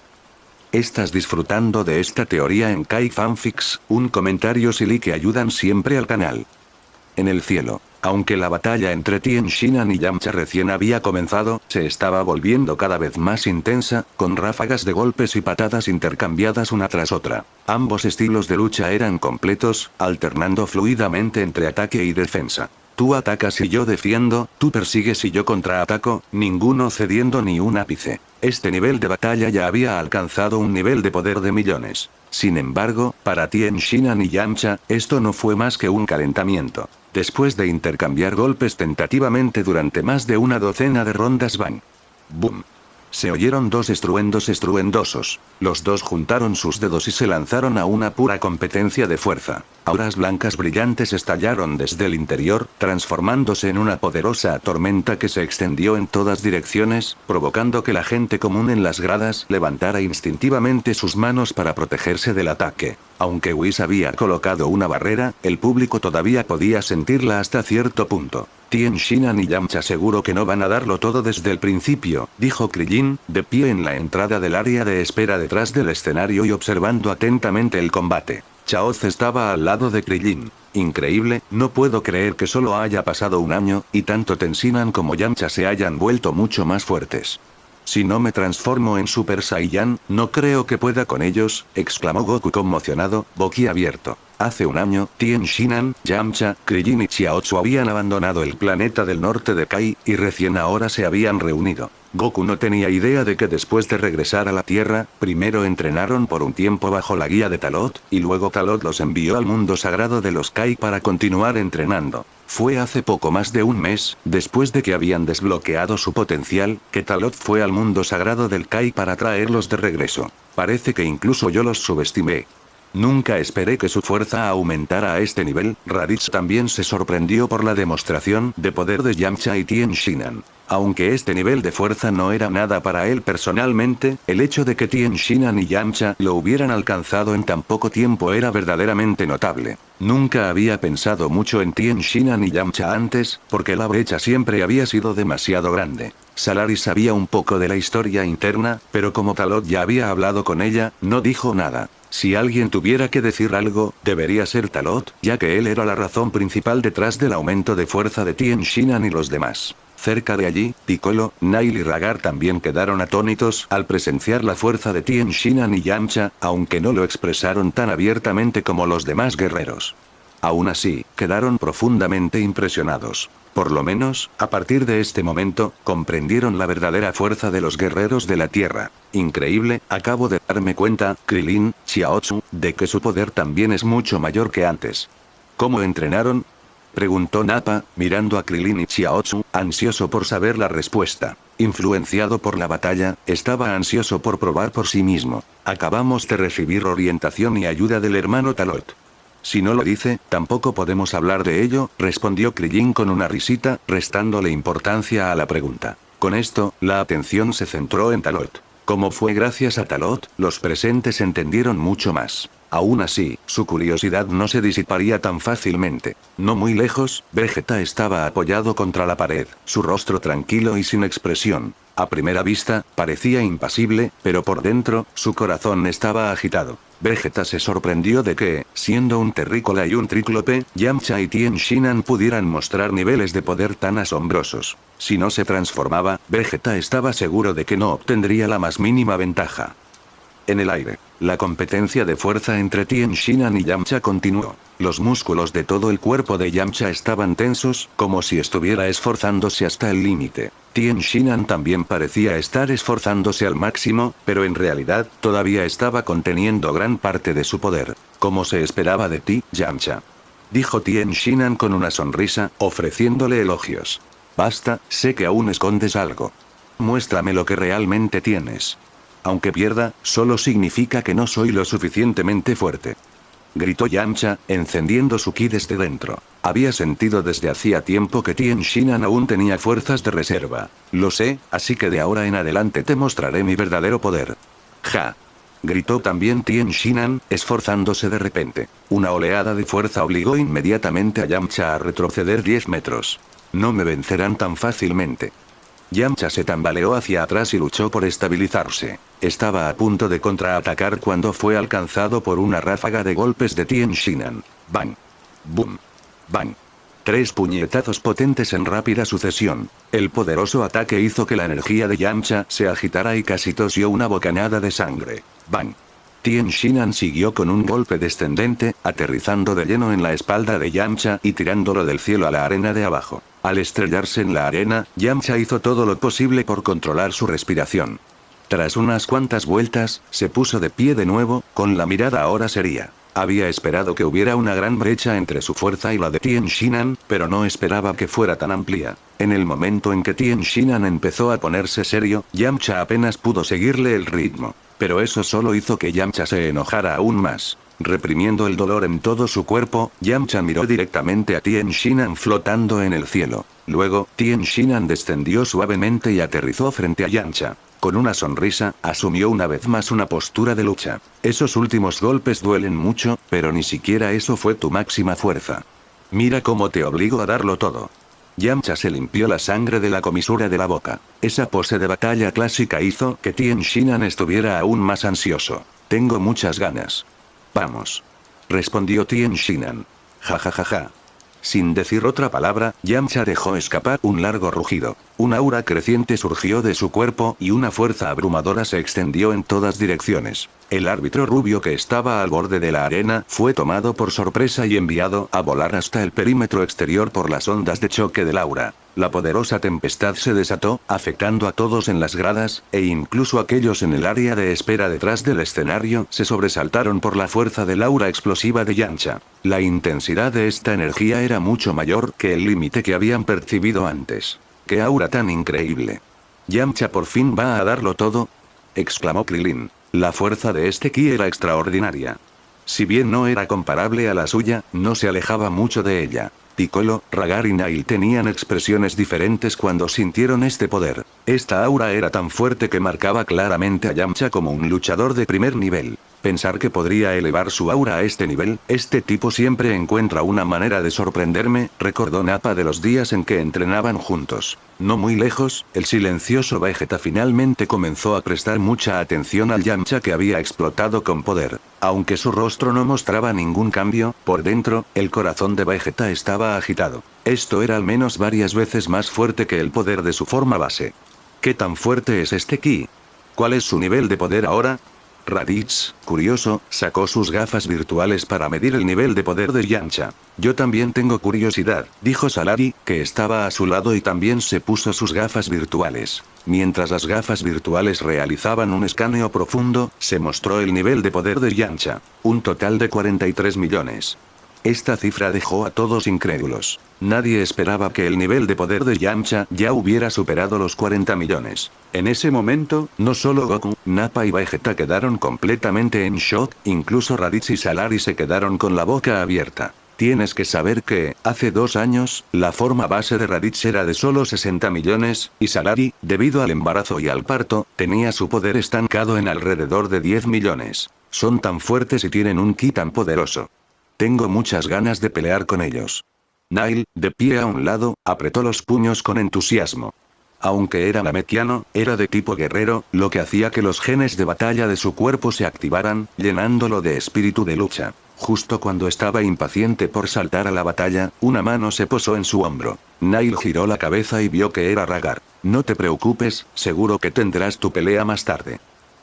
¿Estás disfrutando de esta teoría en Kai Fanfics? Un comentario silly que ayudan siempre al canal. En el cielo, aunque la batalla entre Tien Shinhan y Yamcha recién había comenzado, se estaba volviendo cada vez más intensa, con ráfagas de golpes y patadas intercambiadas una tras otra. Ambos estilos de lucha eran completos, alternando fluidamente entre ataque y defensa. Tú atacas y yo defiendo, tú persigues y yo contraataco, ninguno cediendo ni un ápice. Este nivel de batalla ya había alcanzado un nivel de poder de millones. Sin embargo, para Tien Shinhan y Yamcha, esto no fue más que un calentamiento. Después de intercambiar golpes tentativamente durante más de una docena de rondas, ¡bang! ¡Boom! Se oyeron 2 estruendos estruendosos. Los dos juntaron sus dedos y se lanzaron a una pura competencia de fuerza. Auras blancas brillantes estallaron desde el interior, transformándose en una poderosa tormenta que se extendió en todas direcciones, provocando que la gente común en las gradas levantara instintivamente sus manos para protegerse del ataque. Aunque Whis había colocado una barrera, el público todavía podía sentirla hasta cierto punto. Tien Shinhan y Yamcha seguro que no van a darlo todo desde el principio, dijo Krillin, de pie en la entrada del área de espera detrás del escenario y observando atentamente el combate. Chaoz estaba al lado de Krillin. Increíble, no puedo creer que solo haya pasado un año, y tanto Tenshinhan como Yamcha se hayan vuelto mucho más fuertes. Si no me transformo en Super Saiyan, no creo que pueda con ellos, exclamó Goku conmocionado, boquiabierto. Hace un año, Tien Shinhan, Yamcha, Krillin y Chiaotzu habían abandonado el planeta del norte de Kai, y recién ahora se habían reunido. Goku no tenía idea de que después de regresar a la Tierra, primero entrenaron por un tiempo bajo la guía de Talot, y luego Talot los envió al mundo sagrado de los Kai para continuar entrenando. Fue hace poco más de un mes, después de que habían desbloqueado su potencial, que Talot fue al mundo sagrado del Kai para traerlos de regreso. Parece que incluso yo los subestimé. Nunca esperé que su fuerza aumentara a este nivel. Raditz también se sorprendió por la demostración de poder de Yamcha y Tien Shinhan. Aunque este nivel de fuerza no era nada para él personalmente, el hecho de que Tien Shinhan y Yamcha lo hubieran alcanzado en tan poco tiempo era verdaderamente notable. Nunca había pensado mucho en Tien Shinhan y Yamcha antes, porque la brecha siempre había sido demasiado grande. Salary sabía un poco de la historia interna, pero como Talot ya había hablado con ella, no dijo nada. Si alguien tuviera que decir algo, debería ser Talot, ya que él era la razón principal detrás del aumento de fuerza de Tien Shinhan y los demás. Cerca de allí, Piccolo, Nail y Ragar también quedaron atónitos al presenciar la fuerza de Tien Shinhan y Yamcha, aunque no lo expresaron tan abiertamente como los demás guerreros. Aún así, quedaron profundamente impresionados. Por lo menos, a partir de este momento, comprendieron la verdadera fuerza de los guerreros de la Tierra. Increíble, acabo de darme cuenta, Krilin, Xiaotzu, de que su poder también es mucho mayor que antes. ¿Cómo entrenaron? Preguntó Nappa, mirando a Krilin y Xiaotzu, ansioso por saber la respuesta. Influenciado por la batalla, estaba ansioso por probar por sí mismo. Acabamos de recibir orientación y ayuda del hermano Talot. Si no lo dice, tampoco podemos hablar de ello, respondió Krilin con una risita, restándole importancia a la pregunta. Con esto, la atención se centró en Talot. Como fue gracias a Talot, los presentes entendieron mucho más. Aún así, su curiosidad no se disiparía tan fácilmente. No muy lejos, Vegeta estaba apoyado contra la pared, su rostro tranquilo y sin expresión. A primera vista, parecía impasible, pero por dentro, su corazón estaba agitado. Vegeta se sorprendió de que, siendo un terrícola y un tríclope, Yamcha y Tien Shinhan pudieran mostrar niveles de poder tan asombrosos. Si no se transformaba, Vegeta estaba seguro de que no obtendría la más mínima ventaja. En el aire, la competencia de fuerza entre Tien Shinhan y Yamcha continuó. Los músculos de todo el cuerpo de Yamcha estaban tensos, como si estuviera esforzándose hasta el límite. Tien Shinhan también parecía estar esforzándose al máximo, pero en realidad, todavía estaba conteniendo gran parte de su poder. Como se esperaba de ti, Yamcha. Dijo Tien Shinhan con una sonrisa, ofreciéndole elogios. Basta, sé que aún escondes algo. Muéstrame lo que realmente tienes. Aunque pierda, solo significa que no soy lo suficientemente fuerte. Gritó Yamcha, encendiendo su ki desde dentro. Había sentido desde hacía tiempo que Tien Shinhan aún tenía fuerzas de reserva. Lo sé, así que de ahora en adelante te mostraré mi verdadero poder. Ja. Gritó también Tien Shinhan, esforzándose de repente. Una oleada de fuerza obligó inmediatamente a Yamcha a retroceder 10 metros. No me vencerán tan fácilmente. Yamcha se tambaleó hacia atrás y luchó por estabilizarse. Estaba a punto de contraatacar cuando fue alcanzado por una ráfaga de golpes de Tien Shinhan. Bang. Boom. Bang. 3 puñetazos potentes en rápida sucesión. El poderoso ataque hizo que la energía de Yamcha se agitara y casi tosió una bocanada de sangre. Bang. Tien Shinhan siguió con un golpe descendente, aterrizando de lleno en la espalda de Yamcha y tirándolo del cielo a la arena de abajo. Al estrellarse en la arena, Yamcha hizo todo lo posible por controlar su respiración. Tras unas cuantas vueltas, se puso de pie de nuevo, con la mirada ahora seria. Había esperado que hubiera una gran brecha entre su fuerza y la de Tien Shinhan, pero no esperaba que fuera tan amplia. En el momento en que Tien Shinhan empezó a ponerse serio, Yamcha apenas pudo seguirle el ritmo. Pero eso solo hizo que Yamcha se enojara aún más. Reprimiendo el dolor en todo su cuerpo, Yamcha miró directamente a Tien Shinhan flotando en el cielo. Luego, Tien Shinhan descendió suavemente y aterrizó frente a Yamcha. Con una sonrisa, asumió una vez más una postura de lucha. Esos últimos golpes duelen mucho, pero ni siquiera eso fue tu máxima fuerza. Mira cómo te obligo a darlo todo. Yamcha se limpió la sangre de la comisura de la boca. Esa pose de batalla clásica hizo que Tien Shinhan estuviera aún más ansioso. Tengo muchas ganas. Vamos. Respondió Tien Shinhan. Ja ja ja ja. Sin decir otra palabra, Yamcha dejó escapar un largo rugido. Un aura creciente surgió de su cuerpo y una fuerza abrumadora se extendió en todas direcciones. El árbitro rubio que estaba al borde de la arena fue tomado por sorpresa y enviado a volar hasta el perímetro exterior por las ondas de choque del aura. La poderosa tempestad se desató, afectando a todos en las gradas, e incluso aquellos en el área de espera detrás del escenario se sobresaltaron por la fuerza del aura explosiva de Yamcha. La intensidad de esta energía era mucho mayor que el límite que habían percibido antes. ¡Qué aura tan increíble! ¿Yamcha por fin va a darlo todo?, exclamó Krilin. La fuerza de este ki era extraordinaria. Si bien no era comparable a la suya, no se alejaba mucho de ella. Piccolo, Ragar y Nail tenían expresiones diferentes cuando sintieron este poder. Esta aura era tan fuerte que marcaba claramente a Yamcha como un luchador de primer nivel. Pensar que podría elevar su aura a este nivel, este tipo siempre encuentra una manera de sorprenderme, recordó Nappa de los días en que entrenaban juntos. No muy lejos, el silencioso Vegeta finalmente comenzó a prestar mucha atención al Yamcha que había explotado con poder. Aunque su rostro no mostraba ningún cambio, por dentro, el corazón de Vegeta estaba agitado. Esto era al menos varias veces más fuerte que el poder de su forma base. ¿Qué tan fuerte es este ki? ¿Cuál es su nivel de poder ahora? Raditz, curioso, sacó sus gafas virtuales para medir el nivel de poder de Yamcha. Yo también tengo curiosidad, dijo Salary, que estaba a su lado y también se puso sus gafas virtuales. Mientras las gafas virtuales realizaban un escaneo profundo, se mostró el nivel de poder de Yamcha. Un total de 43 millones. Esta cifra dejó a todos incrédulos. Nadie esperaba que el nivel de poder de Yamcha ya hubiera superado los 40 millones. En ese momento, no solo Goku, Nappa y Vegeta quedaron completamente en shock, incluso Raditz y Salary se quedaron con la boca abierta. Tienes que saber que, hace 2 años, la forma base de Raditz era de solo 60 millones, y Salary, debido al embarazo y al parto, tenía su poder estancado en alrededor de 10 millones. Son tan fuertes y tienen un ki tan poderoso. Tengo muchas ganas de pelear con ellos. Nail, de pie a un lado, apretó los puños con entusiasmo. Aunque era namekiano, era de tipo guerrero, lo que hacía que los genes de batalla de su cuerpo se activaran, llenándolo de espíritu de lucha. Justo cuando estaba impaciente por saltar a la batalla, una mano se posó en su hombro. Nail giró la cabeza y vio que era Ragar. No te preocupes, seguro que tendrás tu pelea más tarde.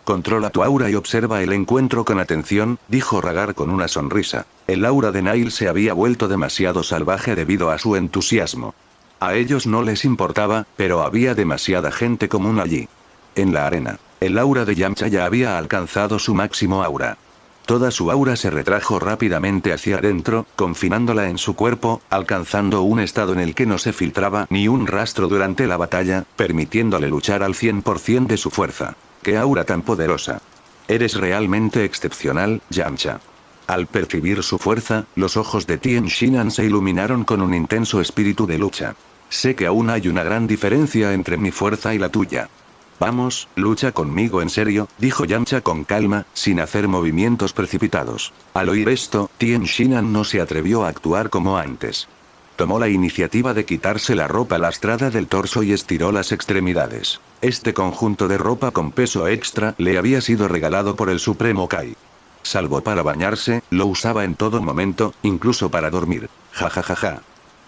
Controla tu aura y observa el encuentro con atención, dijo Ragar con una sonrisa. El aura de Nail se había vuelto demasiado salvaje debido a su entusiasmo. A ellos no les importaba, pero había demasiada gente común allí. En la arena, el aura de Yamcha ya había alcanzado su máximo aura. Toda su aura se retrajo rápidamente hacia adentro, confinándola en su cuerpo, alcanzando un estado en el que no se filtraba ni un rastro durante la batalla, permitiéndole luchar al 100% de su fuerza. ¡Qué aura tan poderosa! Eres realmente excepcional, Yamcha. Al percibir su fuerza, los ojos de Tien Shinhan se iluminaron con un intenso espíritu de lucha. Sé que aún hay una gran diferencia entre mi fuerza y la tuya. Vamos, lucha conmigo en serio, dijo Yamcha con calma, sin hacer movimientos precipitados. Al oír esto, Tien Shinhan no se atrevió a actuar como antes. Tomó la iniciativa de quitarse la ropa lastrada del torso y estiró las extremidades. Este conjunto de ropa con peso extra le había sido regalado por el Supremo Kai. Salvo para bañarse, lo usaba en todo momento, incluso para dormir. Ja ja ja ja.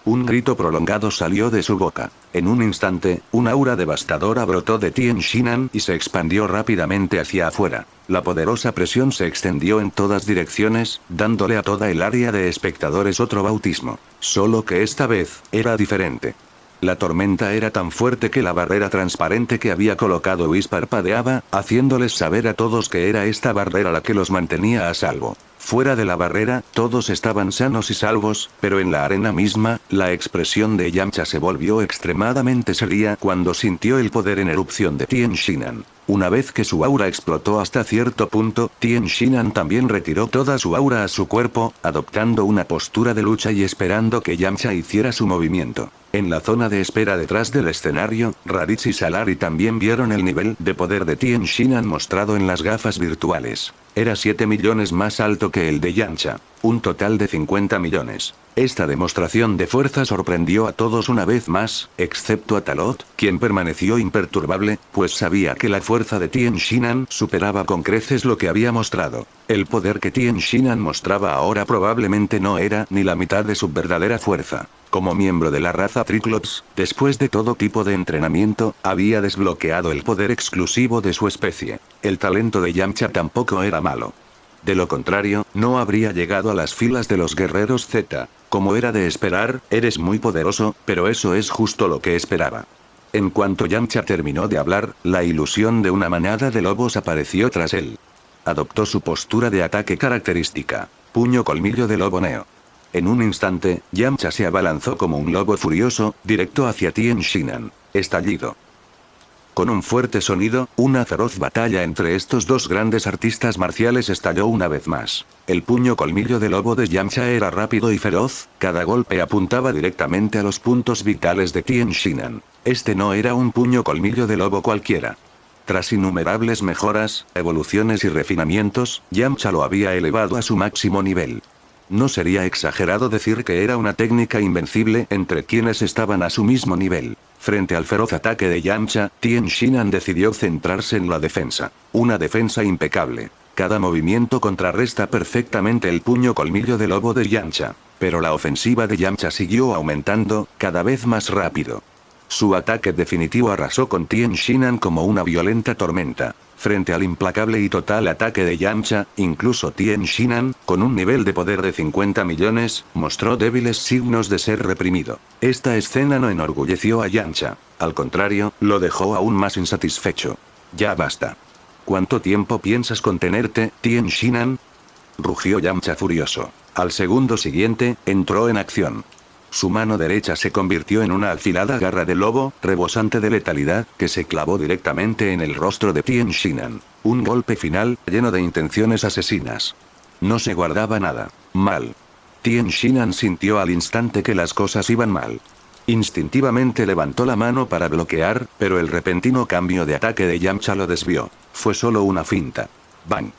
Un grito prolongado salió de su boca. En un instante, un aura devastadora brotó de Tien Shinhan y se expandió rápidamente hacia afuera. La poderosa presión se extendió en todas direcciones, dándole a toda el área de espectadores otro bautismo. Solo que esta vez, era diferente. La tormenta era tan fuerte que la barrera transparente que había colocado Whis parpadeaba, haciéndoles saber a todos que era esta barrera la que los mantenía a salvo. Fuera de la barrera, todos estaban sanos y salvos, pero en la arena misma, la expresión de Yamcha se volvió extremadamente seria cuando sintió el poder en erupción de Tien Shinhan. Una vez que su aura explotó hasta cierto punto, Tien Shinhan también retiró toda su aura a su cuerpo, adoptando una postura de lucha y esperando que Yamcha hiciera su movimiento. En la zona de espera detrás del escenario, Raditz y Salary también vieron el nivel de poder de Tien Shinhan mostrado en las gafas virtuales. Era 7 millones más alto que el de Yamcha. Un total de 50 millones. Esta demostración de fuerza sorprendió a todos una vez más, excepto a Talot, quien permaneció imperturbable, pues sabía que la fuerza de Tien Shinhan superaba con creces lo que había mostrado. El poder que Tien Shinhan mostraba ahora probablemente no era ni la mitad de su verdadera fuerza. Como miembro de la raza Triclops, después de todo tipo de entrenamiento, había desbloqueado el poder exclusivo de su especie. El talento de Yamcha tampoco era malo. De lo contrario, no habría llegado a las filas de los guerreros Z. Como era de esperar, eres muy poderoso, pero eso es justo lo que esperaba. En cuanto Yamcha terminó de hablar, la ilusión de una manada de lobos apareció tras él. Adoptó su postura de ataque característica. Puño colmillo de lobo Neo. En un instante, Yamcha se abalanzó como un lobo furioso, directo hacia Tien Shinhan. Estallido. Con un fuerte sonido, una feroz batalla entre estos dos grandes artistas marciales estalló una vez más. El puño colmillo de lobo de Yamcha era rápido y feroz, cada golpe apuntaba directamente a los puntos vitales de Tien Shinhan. Este no era un puño colmillo de lobo cualquiera. Tras innumerables mejoras, evoluciones y refinamientos, Yamcha lo había elevado a su máximo nivel. No sería exagerado decir que era una técnica invencible entre quienes estaban a su mismo nivel. Frente al feroz ataque de Yamcha, Tien Shinhan decidió centrarse en la defensa. Una defensa impecable. Cada movimiento contrarresta perfectamente el puño colmillo de lobo de Yamcha. Pero la ofensiva de Yamcha siguió aumentando, cada vez más rápido. Su ataque definitivo arrasó con Tien Shinhan como una violenta tormenta. Frente al implacable y total ataque de Yamcha, incluso Tien Shinhan, con un nivel de poder de 50 millones, mostró débiles signos de ser reprimido. Esta escena no enorgulleció a Yamcha. Al contrario, lo dejó aún más insatisfecho. Ya basta. ¿Cuánto tiempo piensas contenerte, Tien Shinhan? Rugió Yamcha furioso. Al segundo siguiente, entró en acción. Su mano derecha se convirtió en una afilada garra de lobo, rebosante de letalidad, que se clavó directamente en el rostro de Tien Shinhan. Un golpe final, lleno de intenciones asesinas. No se guardaba nada. Mal. Tien Shinhan sintió al instante que las cosas iban mal. Instintivamente levantó la mano para bloquear, pero el repentino cambio de ataque de Yamcha lo desvió. Fue solo una finta. ¡Bang!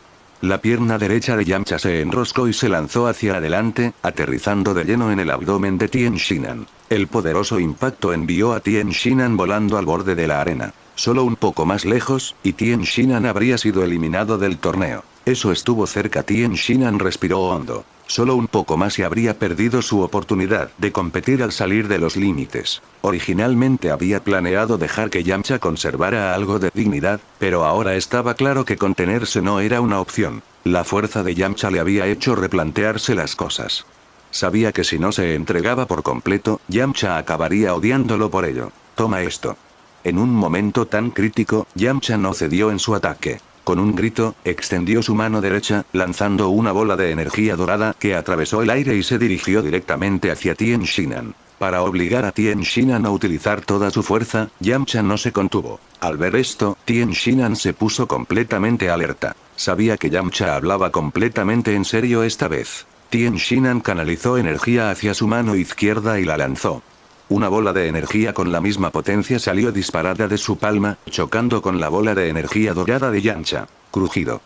La pierna derecha de Yamcha se enroscó y se lanzó hacia adelante, aterrizando de lleno en el abdomen de Tien Shinhan. El poderoso impacto envió a Tien Shinhan volando al borde de la arena. Solo un poco más lejos, y Tien Shinhan habría sido eliminado del torneo. Eso estuvo cerca. Tien Shinhan respiró hondo. Solo un poco más y habría perdido su oportunidad de competir al salir de los límites. Originalmente había planeado dejar que Yamcha conservara algo de dignidad, pero ahora estaba claro que contenerse no era una opción. La fuerza de Yamcha le había hecho replantearse las cosas. Sabía que si no se entregaba por completo, Yamcha acabaría odiándolo por ello. Toma esto. En un momento tan crítico, Yamcha no cedió en su ataque. Con un grito, extendió su mano derecha, lanzando una bola de energía dorada que atravesó el aire y se dirigió directamente hacia Tien Shinhan. Para obligar a Tien Shinhan a utilizar toda su fuerza, Yamcha no se contuvo. Al ver esto, Tien Shinhan se puso completamente alerta. Sabía que Yamcha hablaba completamente en serio esta vez. Tien Shinhan canalizó energía hacia su mano izquierda y la lanzó. Una bola de energía con la misma potencia salió disparada de su palma, chocando con la bola de energía dorada de Yamcha. Crujido.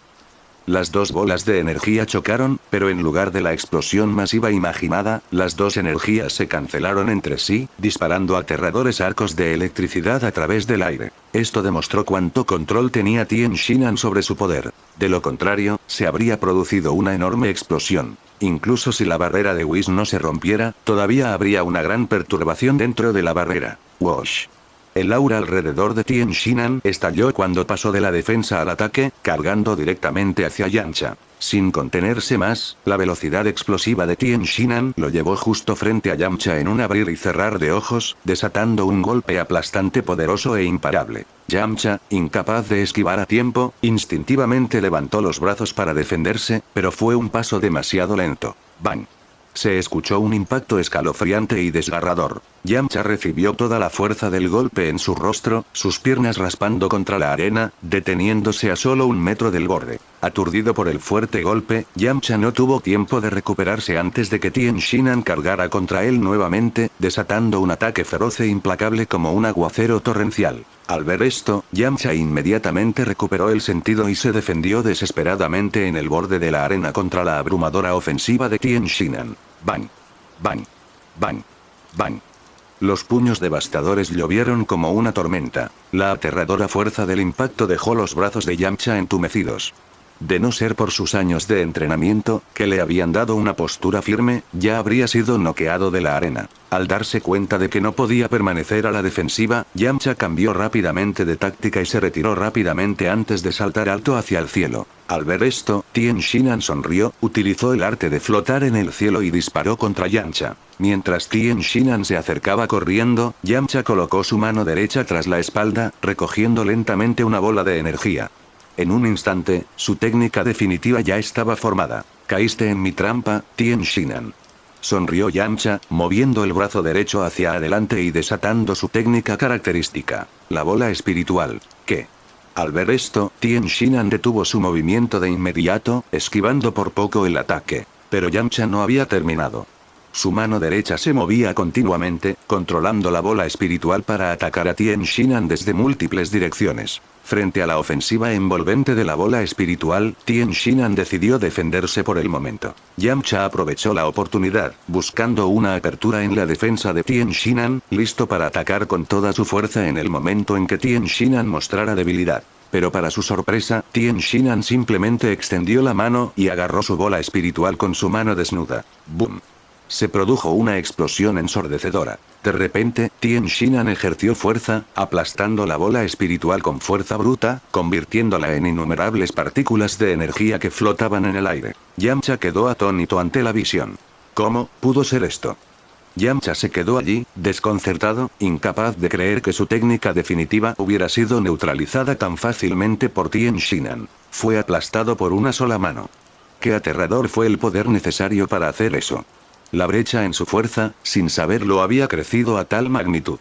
Las dos bolas de energía chocaron, pero en lugar de la explosión masiva imaginada, las dos energías se cancelaron entre sí, disparando aterradores arcos de electricidad a través del aire. Esto demostró cuánto control tenía Tien Shinhan sobre su poder. De lo contrario, se habría producido una enorme explosión. Incluso si la barrera de Whis no se rompiera, todavía habría una gran perturbación dentro de la barrera. Wash. El aura alrededor de Tien Shinhan estalló cuando pasó de la defensa al ataque, cargando directamente hacia Yamcha. Sin contenerse más, la velocidad explosiva de Tien Shinhan lo llevó justo frente a Yamcha en un abrir y cerrar de ojos, desatando un golpe aplastante, poderoso e imparable. Yamcha, incapaz de esquivar a tiempo, instintivamente levantó los brazos para defenderse, pero fue un paso demasiado lento. ¡Bang! Se escuchó un impacto escalofriante y desgarrador. Yamcha recibió toda la fuerza del golpe en su rostro, sus piernas raspando contra la arena, deteniéndose a solo 1 metro del borde. Aturdido por el fuerte golpe, Yamcha no tuvo tiempo de recuperarse antes de que Tien Shinhan cargara contra él nuevamente, desatando un ataque feroz e implacable como un aguacero torrencial. Al ver esto, Yamcha inmediatamente recuperó el sentido y se defendió desesperadamente en el borde de la arena contra la abrumadora ofensiva de Tien Shinhan. ¡Bang! ¡Bang! ¡Bang! ¡Bang! Los puños devastadores llovieron como una tormenta. La aterradora fuerza del impacto dejó los brazos de Yamcha entumecidos. De no ser por sus años de entrenamiento, que le habían dado una postura firme, ya habría sido noqueado de la arena. Al darse cuenta de que no podía permanecer a la defensiva, Yamcha cambió rápidamente de táctica y se retiró rápidamente antes de saltar alto hacia el cielo. Al ver esto, Tien Shinhan sonrió, utilizó el arte de flotar en el cielo y disparó contra Yamcha. Mientras Tien Shinhan se acercaba corriendo, Yamcha colocó su mano derecha tras la espalda, recogiendo lentamente una bola de energía. En un instante, su técnica definitiva ya estaba formada. Caíste en mi trampa, Tien Shinhan. Sonrió Yamcha, moviendo el brazo derecho hacia adelante y desatando su técnica característica, la bola espiritual. ¿Qué? Al ver esto, Tien Shinhan detuvo su movimiento de inmediato, esquivando por poco el ataque. Pero Yamcha no había terminado. Su mano derecha se movía continuamente, controlando la bola espiritual para atacar a Tien Shinhan desde múltiples direcciones. Frente a la ofensiva envolvente de la bola espiritual, Tien Shinhan decidió defenderse por el momento. Yamcha aprovechó la oportunidad, buscando una apertura en la defensa de Tien Shinhan, listo para atacar con toda su fuerza en el momento en que Tien Shinhan mostrara debilidad. Pero para su sorpresa, Tien Shinhan simplemente extendió la mano y agarró su bola espiritual con su mano desnuda. ¡Bum! Se produjo una explosión ensordecedora. De repente, Tien Shinhan ejerció fuerza, aplastando la bola espiritual con fuerza bruta, convirtiéndola en innumerables partículas de energía que flotaban en el aire. Yamcha quedó atónito ante la visión. ¿Cómo pudo ser esto? Yamcha se quedó allí, desconcertado, incapaz de creer que su técnica definitiva hubiera sido neutralizada tan fácilmente por Tien Shinhan. Fue aplastado por una sola mano. Qué aterrador fue el poder necesario para hacer eso. La brecha en su fuerza, sin saberlo, había crecido a tal magnitud.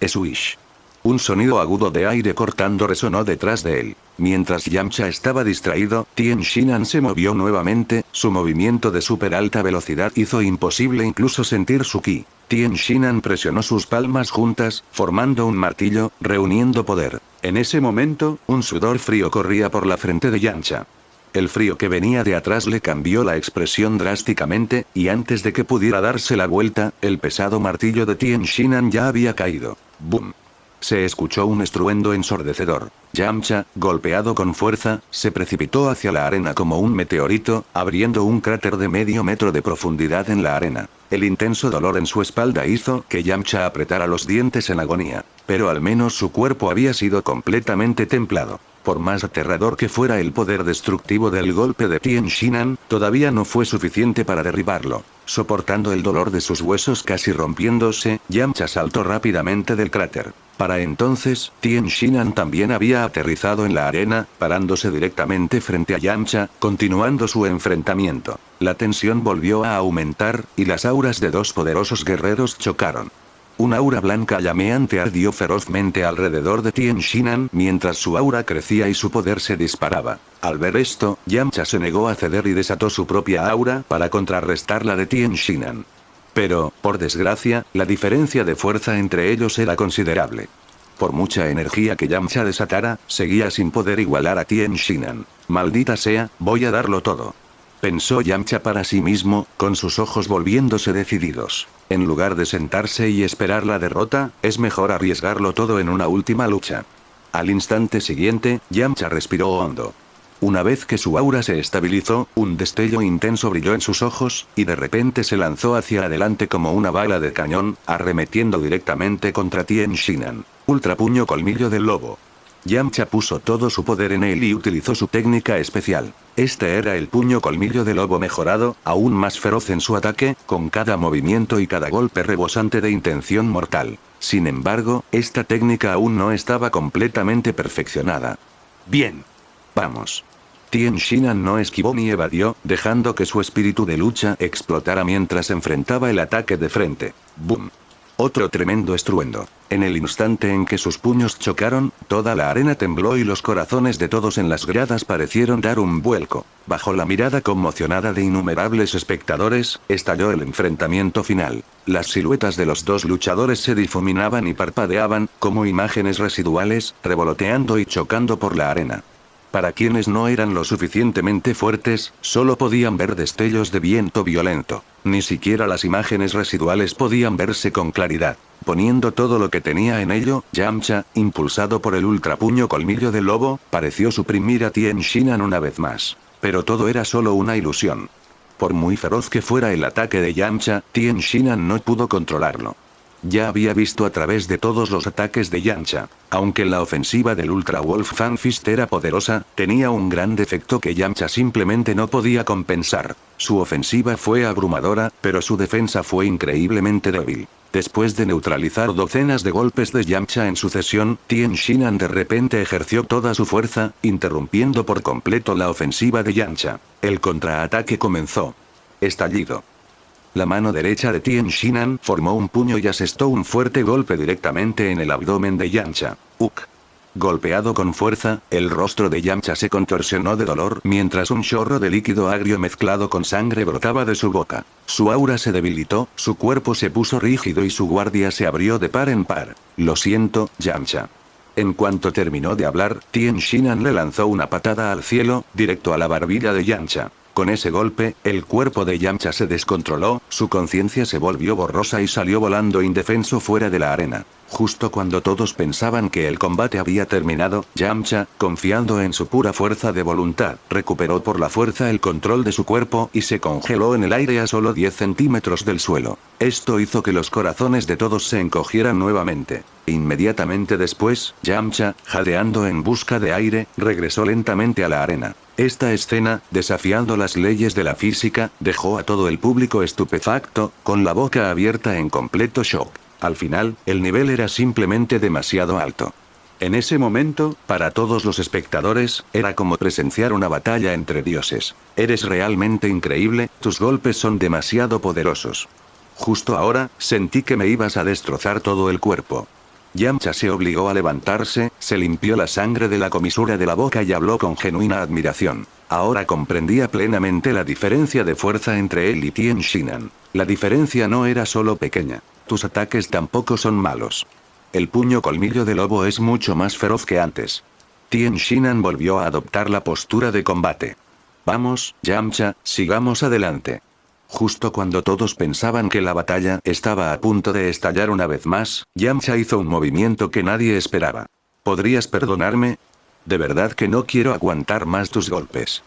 Swish. Un sonido agudo de aire cortando resonó detrás de él. Mientras Yamcha estaba distraído, Tien Shinhan se movió nuevamente, su movimiento de super alta velocidad hizo imposible incluso sentir su ki. Tien Shinhan presionó sus palmas juntas, formando un martillo, reuniendo poder. En ese momento, un sudor frío corría por la frente de Yamcha. El frío que venía de atrás le cambió la expresión drásticamente, y antes de que pudiera darse la vuelta, el pesado martillo de Tien Shinhan ya había caído. ¡Bum! Se escuchó un estruendo ensordecedor. Yamcha, golpeado con fuerza, se precipitó hacia la arena como un meteorito, abriendo un cráter de medio metro de profundidad en la arena. El intenso dolor en su espalda hizo que Yamcha apretara los dientes en agonía. Pero al menos su cuerpo había sido completamente templado. Por más aterrador que fuera el poder destructivo del golpe de Tien Shinhan, todavía no fue suficiente para derribarlo. Soportando el dolor de sus huesos casi rompiéndose, Yamcha saltó rápidamente del cráter. Para entonces, Tien Shinhan también había aterrizado en la arena, parándose directamente frente a Yamcha, continuando su enfrentamiento. La tensión volvió a aumentar, y las auras de dos poderosos guerreros chocaron. Un aura blanca llameante ardió ferozmente alrededor de Tien Shinhan mientras su aura crecía y su poder se disparaba. Al ver esto, Yamcha se negó a ceder y desató su propia aura para contrarrestar la de Tien Shinhan. Pero, por desgracia, la diferencia de fuerza entre ellos era considerable. Por mucha energía que Yamcha desatara, seguía sin poder igualar a Tien Shinhan. Maldita sea, voy a darlo todo. Pensó Yamcha para sí mismo, con sus ojos volviéndose decididos. En lugar de sentarse y esperar la derrota, es mejor arriesgarlo todo en una última lucha. Al instante siguiente, Yamcha respiró hondo. Una vez que su aura se estabilizó, un destello intenso brilló en sus ojos, y de repente se lanzó hacia adelante como una bala de cañón, arremetiendo directamente contra Tien Shinhan. Ultrapuño colmillo del lobo. Yamcha puso todo su poder en él y utilizó su técnica especial. Este era el puño colmillo de lobo mejorado, aún más feroz en su ataque, con cada movimiento y cada golpe rebosante de intención mortal. Sin embargo, esta técnica aún no estaba completamente perfeccionada. Bien. Vamos. Tien Shinhan no esquivó ni evadió, dejando que su espíritu de lucha explotara mientras enfrentaba el ataque de frente. ¡Bum! Otro tremendo estruendo. En el instante en que sus puños chocaron, toda la arena tembló y los corazones de todos en las gradas parecieron dar un vuelco. Bajo la mirada conmocionada de innumerables espectadores, estalló el enfrentamiento final. Las siluetas de los dos luchadores se difuminaban y parpadeaban, como imágenes residuales, revoloteando y chocando por la arena. Para quienes no eran lo suficientemente fuertes, solo podían ver destellos de viento violento. Ni siquiera las imágenes residuales podían verse con claridad. Poniendo todo lo que tenía en ello, Yamcha, impulsado por el ultrapuño colmillo del lobo, pareció suprimir a Tien Shinhan una vez más. Pero todo era solo una ilusión. Por muy feroz que fuera el ataque de Yamcha, Tien Shinhan no pudo controlarlo. Ya había visto a través de todos los ataques de Yamcha. Aunque la ofensiva del Ultra Wolf Fan Fist era poderosa, tenía un gran defecto que Yamcha simplemente no podía compensar. Su ofensiva fue abrumadora, pero su defensa fue increíblemente débil. Después de neutralizar docenas de golpes de Yamcha en sucesión, Tien Shinhan de repente ejerció toda su fuerza, interrumpiendo por completo la ofensiva de Yamcha. El contraataque comenzó. Estallido. La mano derecha de Tien Shinhan formó un puño y asestó un fuerte golpe directamente en el abdomen de Yamcha. ¡Uk! Golpeado con fuerza, el rostro de Yamcha se contorsionó de dolor mientras un chorro de líquido agrio mezclado con sangre brotaba de su boca. Su aura se debilitó, su cuerpo se puso rígido y su guardia se abrió de par en par. Lo siento, Yamcha. En cuanto terminó de hablar, Tien Shinhan le lanzó una patada al cielo, directo a la barbilla de Yamcha. Con ese golpe, el cuerpo de Yamcha se descontroló, su conciencia se volvió borrosa y salió volando indefenso fuera de la arena. Justo cuando todos pensaban que el combate había terminado, Yamcha, confiando en su pura fuerza de voluntad, recuperó por la fuerza el control de su cuerpo y se congeló en el aire a solo 10 centímetros del suelo. Esto hizo que los corazones de todos se encogieran nuevamente. Inmediatamente después, Yamcha, jadeando en busca de aire, regresó lentamente a la arena. Esta escena, desafiando las leyes de la física, dejó a todo el público estupefacto, con la boca abierta en completo shock. Al final, el nivel era simplemente demasiado alto. En ese momento, para todos los espectadores, era como presenciar una batalla entre dioses. Eres realmente increíble, tus golpes son demasiado poderosos. Justo ahora, sentí que me ibas a destrozar todo el cuerpo. Yamcha se obligó a levantarse, se limpió la sangre de la comisura de la boca y habló con genuina admiración. Ahora comprendía plenamente la diferencia de fuerza entre él y Tien Shinhan. La diferencia no era solo pequeña. Tus ataques tampoco son malos. El puño colmillo de lobo es mucho más feroz que antes. Tien Shinhan volvió a adoptar la postura de combate. Vamos, Yamcha, sigamos adelante. Justo cuando todos pensaban que la batalla estaba a punto de estallar una vez más, Yamcha hizo un movimiento que nadie esperaba. ¿Podrías perdonarme? De verdad que no quiero aguantar más tus golpes.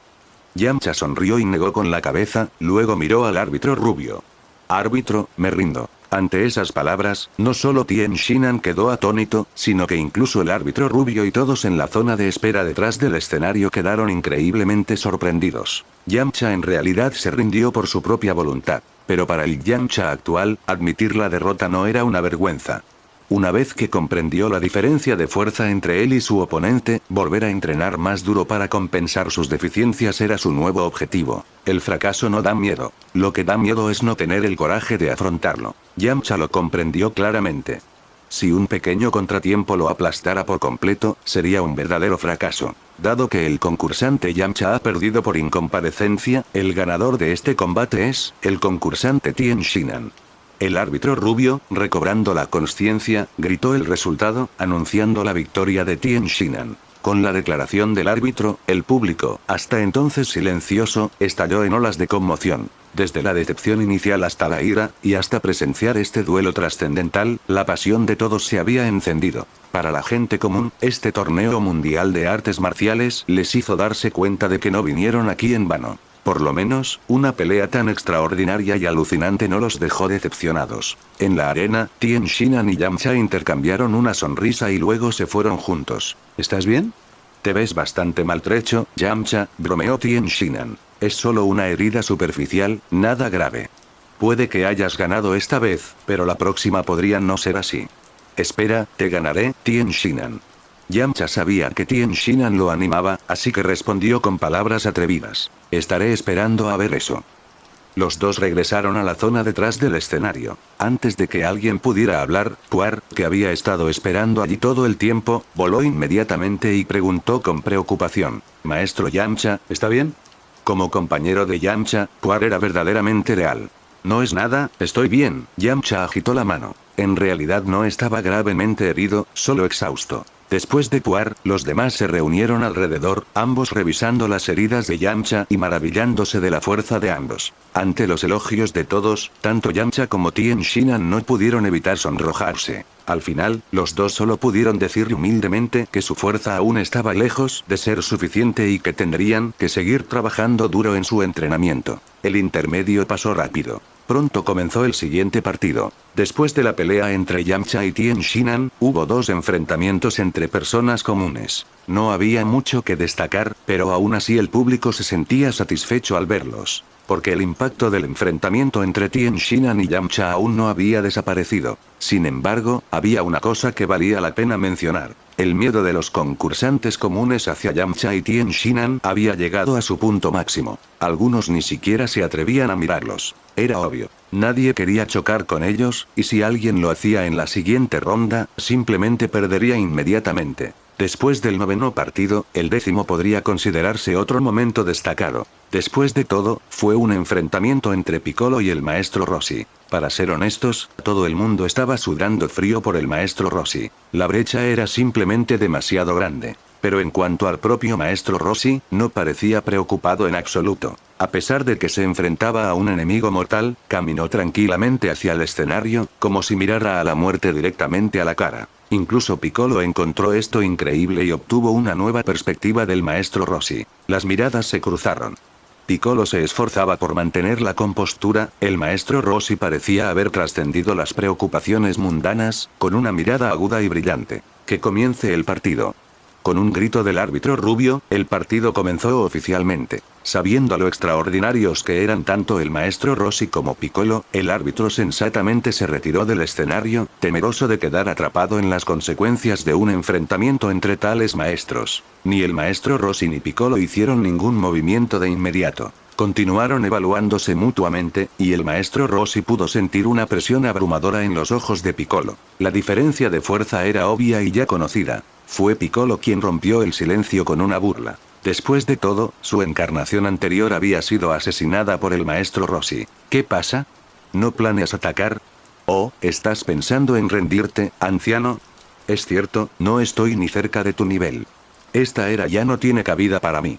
Yamcha sonrió y negó con la cabeza, luego miró al árbitro rubio. Árbitro, me rindo. Ante esas palabras, no solo Tien Shinhan quedó atónito, sino que incluso el árbitro rubio y todos en la zona de espera detrás del escenario quedaron increíblemente sorprendidos. Yamcha en realidad se rindió por su propia voluntad, pero para el Yamcha actual, admitir la derrota no era una vergüenza. Una vez que comprendió la diferencia de fuerza entre él y su oponente, volver a entrenar más duro para compensar sus deficiencias era su nuevo objetivo. El fracaso no da miedo. Lo que da miedo es no tener el coraje de afrontarlo. Yamcha lo comprendió claramente. Si un pequeño contratiempo lo aplastara por completo, sería un verdadero fracaso. Dado que el concursante Yamcha ha perdido por incomparecencia, el ganador de este combate es el concursante Tien Shinhan. El árbitro rubio, recobrando la consciencia, gritó el resultado, anunciando la victoria de Tien Shinhan. Con la declaración del árbitro, el público, hasta entonces silencioso, estalló en olas de conmoción. Desde la decepción inicial hasta la ira, y hasta presenciar este duelo trascendental, la pasión de todos se había encendido. Para la gente común, este torneo mundial de artes marciales les hizo darse cuenta de que no vinieron aquí en vano. Por lo menos, una pelea tan extraordinaria y alucinante no los dejó decepcionados. En la arena, Tien Shinhan y Yamcha intercambiaron una sonrisa y luego se fueron juntos. ¿Estás bien? Te ves bastante maltrecho, Yamcha, bromeó Tien Shinhan. Es solo una herida superficial, nada grave. Puede que hayas ganado esta vez, pero la próxima podría no ser así. Espera, te ganaré, Tien Shinhan. Yamcha sabía que Tien Shinhan lo animaba, así que respondió con palabras atrevidas. Estaré esperando a ver eso. Los dos regresaron a la zona detrás del escenario. Antes de que alguien pudiera hablar, Puar, que había estado esperando allí todo el tiempo, voló inmediatamente y preguntó con preocupación. Maestro Yamcha, ¿está bien? Como compañero de Yamcha, Puar era verdaderamente leal. No es nada, estoy bien. Yamcha agitó la mano. En realidad no estaba gravemente herido, solo exhausto. Después de Puar, los demás se reunieron alrededor, ambos revisando las heridas de Yamcha y maravillándose de la fuerza de ambos. Ante los elogios de todos, tanto Yamcha como Tien Shinhan no pudieron evitar sonrojarse. Al final, los dos solo pudieron decir humildemente que su fuerza aún estaba lejos de ser suficiente y que tendrían que seguir trabajando duro en su entrenamiento. El intermedio pasó rápido. Pronto comenzó el siguiente partido. Después de la pelea entre Yamcha y Tien Shinhan, hubo dos enfrentamientos entre personas comunes. No había mucho que destacar, pero aún así el público se sentía satisfecho al verlos. Porque el impacto del enfrentamiento entre Tien Shinhan y Yamcha aún no había desaparecido. Sin embargo, había una cosa que valía la pena mencionar. El miedo de los concursantes comunes hacia Yamcha y Tien Shinhan había llegado a su punto máximo. Algunos ni siquiera se atrevían a mirarlos. Era obvio. Nadie quería chocar con ellos, y si alguien lo hacía en la siguiente ronda, simplemente perdería inmediatamente. Después del noveno partido, el 10º podría considerarse otro momento destacado. Después de todo, fue un enfrentamiento entre Piccolo y el maestro Roshi. Para ser honestos, todo el mundo estaba sudando frío por el maestro Roshi. La brecha era simplemente demasiado grande. Pero en cuanto al propio maestro Roshi, no parecía preocupado en absoluto. A pesar de que se enfrentaba a un enemigo mortal, caminó tranquilamente hacia el escenario, como si mirara a la muerte directamente a la cara. Incluso Piccolo encontró esto increíble y obtuvo una nueva perspectiva del maestro Rossi. Las miradas se cruzaron. Piccolo se esforzaba por mantener la compostura, el maestro Rossi parecía haber trascendido las preocupaciones mundanas, con una mirada aguda y brillante. Que comience el partido. Con un grito del árbitro rubio, el partido comenzó oficialmente. Sabiendo lo extraordinarios que eran tanto el maestro Rossi como Piccolo, el árbitro sensatamente se retiró del escenario, temeroso de quedar atrapado en las consecuencias de un enfrentamiento entre tales maestros. Ni el maestro Rossi ni Piccolo hicieron ningún movimiento de inmediato. Continuaron evaluándose mutuamente, y el maestro Rossi pudo sentir una presión abrumadora en los ojos de Piccolo. La diferencia de fuerza era obvia y ya conocida. Fue Piccolo quien rompió el silencio con una burla. Después de todo, su encarnación anterior había sido asesinada por el maestro Rossi. ¿Qué pasa? ¿No planeas atacar? ¿O estás pensando en rendirte, anciano? Es cierto, no estoy ni cerca de tu nivel. Esta era ya no tiene cabida para mí.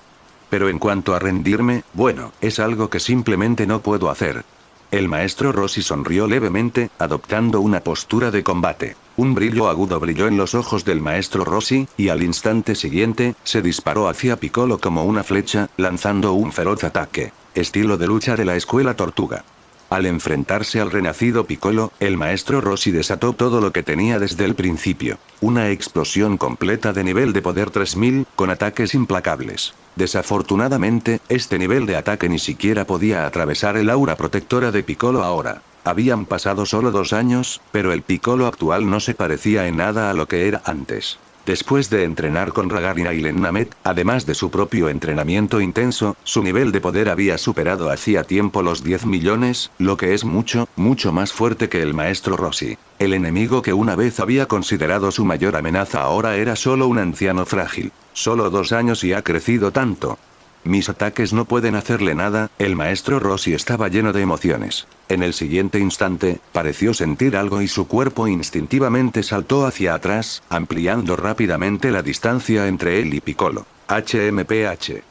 Pero en cuanto a rendirme, bueno, es algo que simplemente no puedo hacer. El maestro Rossi sonrió levemente, adoptando una postura de combate. Un brillo agudo brilló en los ojos del maestro Rossi, y al instante siguiente, se disparó hacia Piccolo como una flecha, lanzando un feroz ataque. Estilo de lucha de la escuela Tortuga. Al enfrentarse al renacido Piccolo, el maestro Rossi desató todo lo que tenía desde el principio. Una explosión completa de nivel de poder 3000, con ataques implacables. Desafortunadamente, este nivel de ataque ni siquiera podía atravesar el aura protectora de Piccolo ahora. Habían pasado solo 2 años, pero el Piccolo actual no se parecía en nada a lo que era antes. Después de entrenar con Ragaria y Lennamet, además de su propio entrenamiento intenso, su nivel de poder había superado hacía tiempo los 10 millones, lo que es mucho, mucho más fuerte que el maestro Rossi. El enemigo que una vez había considerado su mayor amenaza ahora era solo un anciano frágil. Solo 2 años y ha crecido tanto. Mis ataques no pueden hacerle nada, el maestro Rossi estaba lleno de emociones. En el siguiente instante, pareció sentir algo y su cuerpo instintivamente saltó hacia atrás, ampliando rápidamente la distancia entre él y Piccolo. HMPH.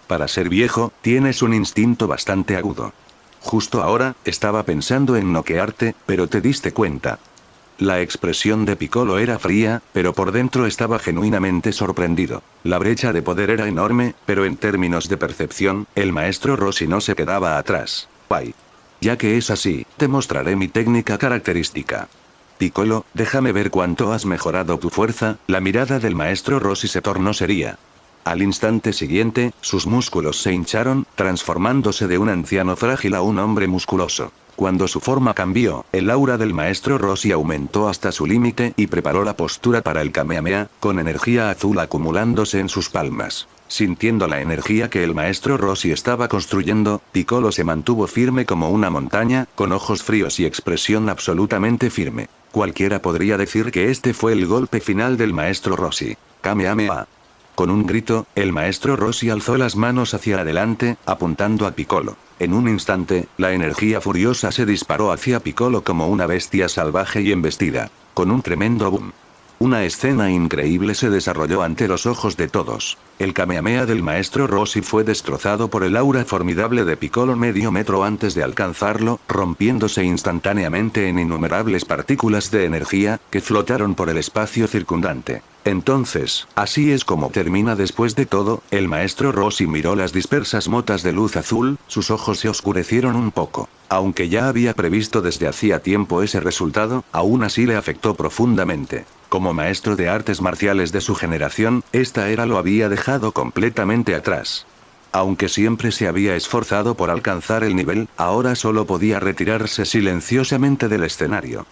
Para ser viejo, tienes un instinto bastante agudo. Justo ahora, estaba pensando en noquearte, pero te diste cuenta. La expresión de Piccolo era fría, pero por dentro estaba genuinamente sorprendido. La brecha de poder era enorme, pero en términos de percepción, el maestro Rossi no se quedaba atrás. Guay. Ya que es así, te mostraré mi técnica característica. Piccolo, déjame ver cuánto has mejorado tu fuerza. La mirada del maestro Rossi se tornó seria. Al instante siguiente, sus músculos se hincharon, transformándose de un anciano frágil a un hombre musculoso. Cuando su forma cambió, el aura del maestro Rossi aumentó hasta su límite y preparó la postura para el Kamehameha, con energía azul acumulándose en sus palmas. Sintiendo la energía que el maestro Rossi estaba construyendo, Piccolo se mantuvo firme como una montaña, con ojos fríos y expresión absolutamente firme. Cualquiera podría decir que este fue el golpe final del maestro Rossi. Kamehameha. Con un grito, el maestro Rossi alzó las manos hacia adelante, apuntando a Piccolo. En un instante, la energía furiosa se disparó hacia Piccolo como una bestia salvaje y embestida. Con un tremendo boom. Una escena increíble se desarrolló ante los ojos de todos. El Kamehameha del maestro Rossi fue destrozado por el aura formidable de Piccolo medio metro antes de alcanzarlo, rompiéndose instantáneamente en innumerables partículas de energía, que flotaron por el espacio circundante. Entonces, así es como termina después de todo, el maestro Rossi miró las dispersas motas de luz azul, sus ojos se oscurecieron un poco. Aunque ya había previsto desde hacía tiempo ese resultado, aún así le afectó profundamente. Como maestro de artes marciales de su generación, esta era lo había dejado completamente atrás. Aunque siempre se había esforzado por alcanzar el nivel, ahora solo podía retirarse silenciosamente del escenario.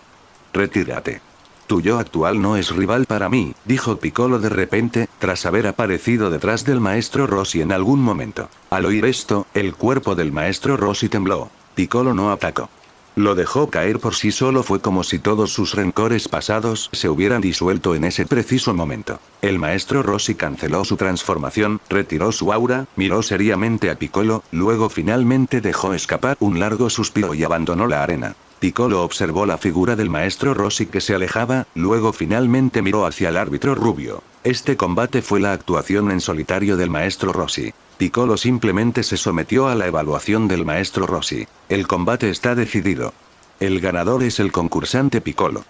Retírate. Tu yo actual no es rival para mí, dijo Piccolo de repente, tras haber aparecido detrás del maestro Rossi en algún momento. Al oír esto, el cuerpo del maestro Rossi tembló. Piccolo no atacó. Lo dejó caer por sí solo, fue como si todos sus rencores pasados se hubieran disuelto en ese preciso momento. El maestro Rossi canceló su transformación, retiró su aura, miró seriamente a Piccolo, luego finalmente dejó escapar un largo suspiro y abandonó la arena. Piccolo observó la figura del maestro Rossi que se alejaba, luego finalmente miró hacia el árbitro rubio. Este combate fue la actuación en solitario del maestro Rossi. Piccolo simplemente se sometió a la evaluación del maestro Rossi. El combate está decidido. El ganador es el concursante Piccolo,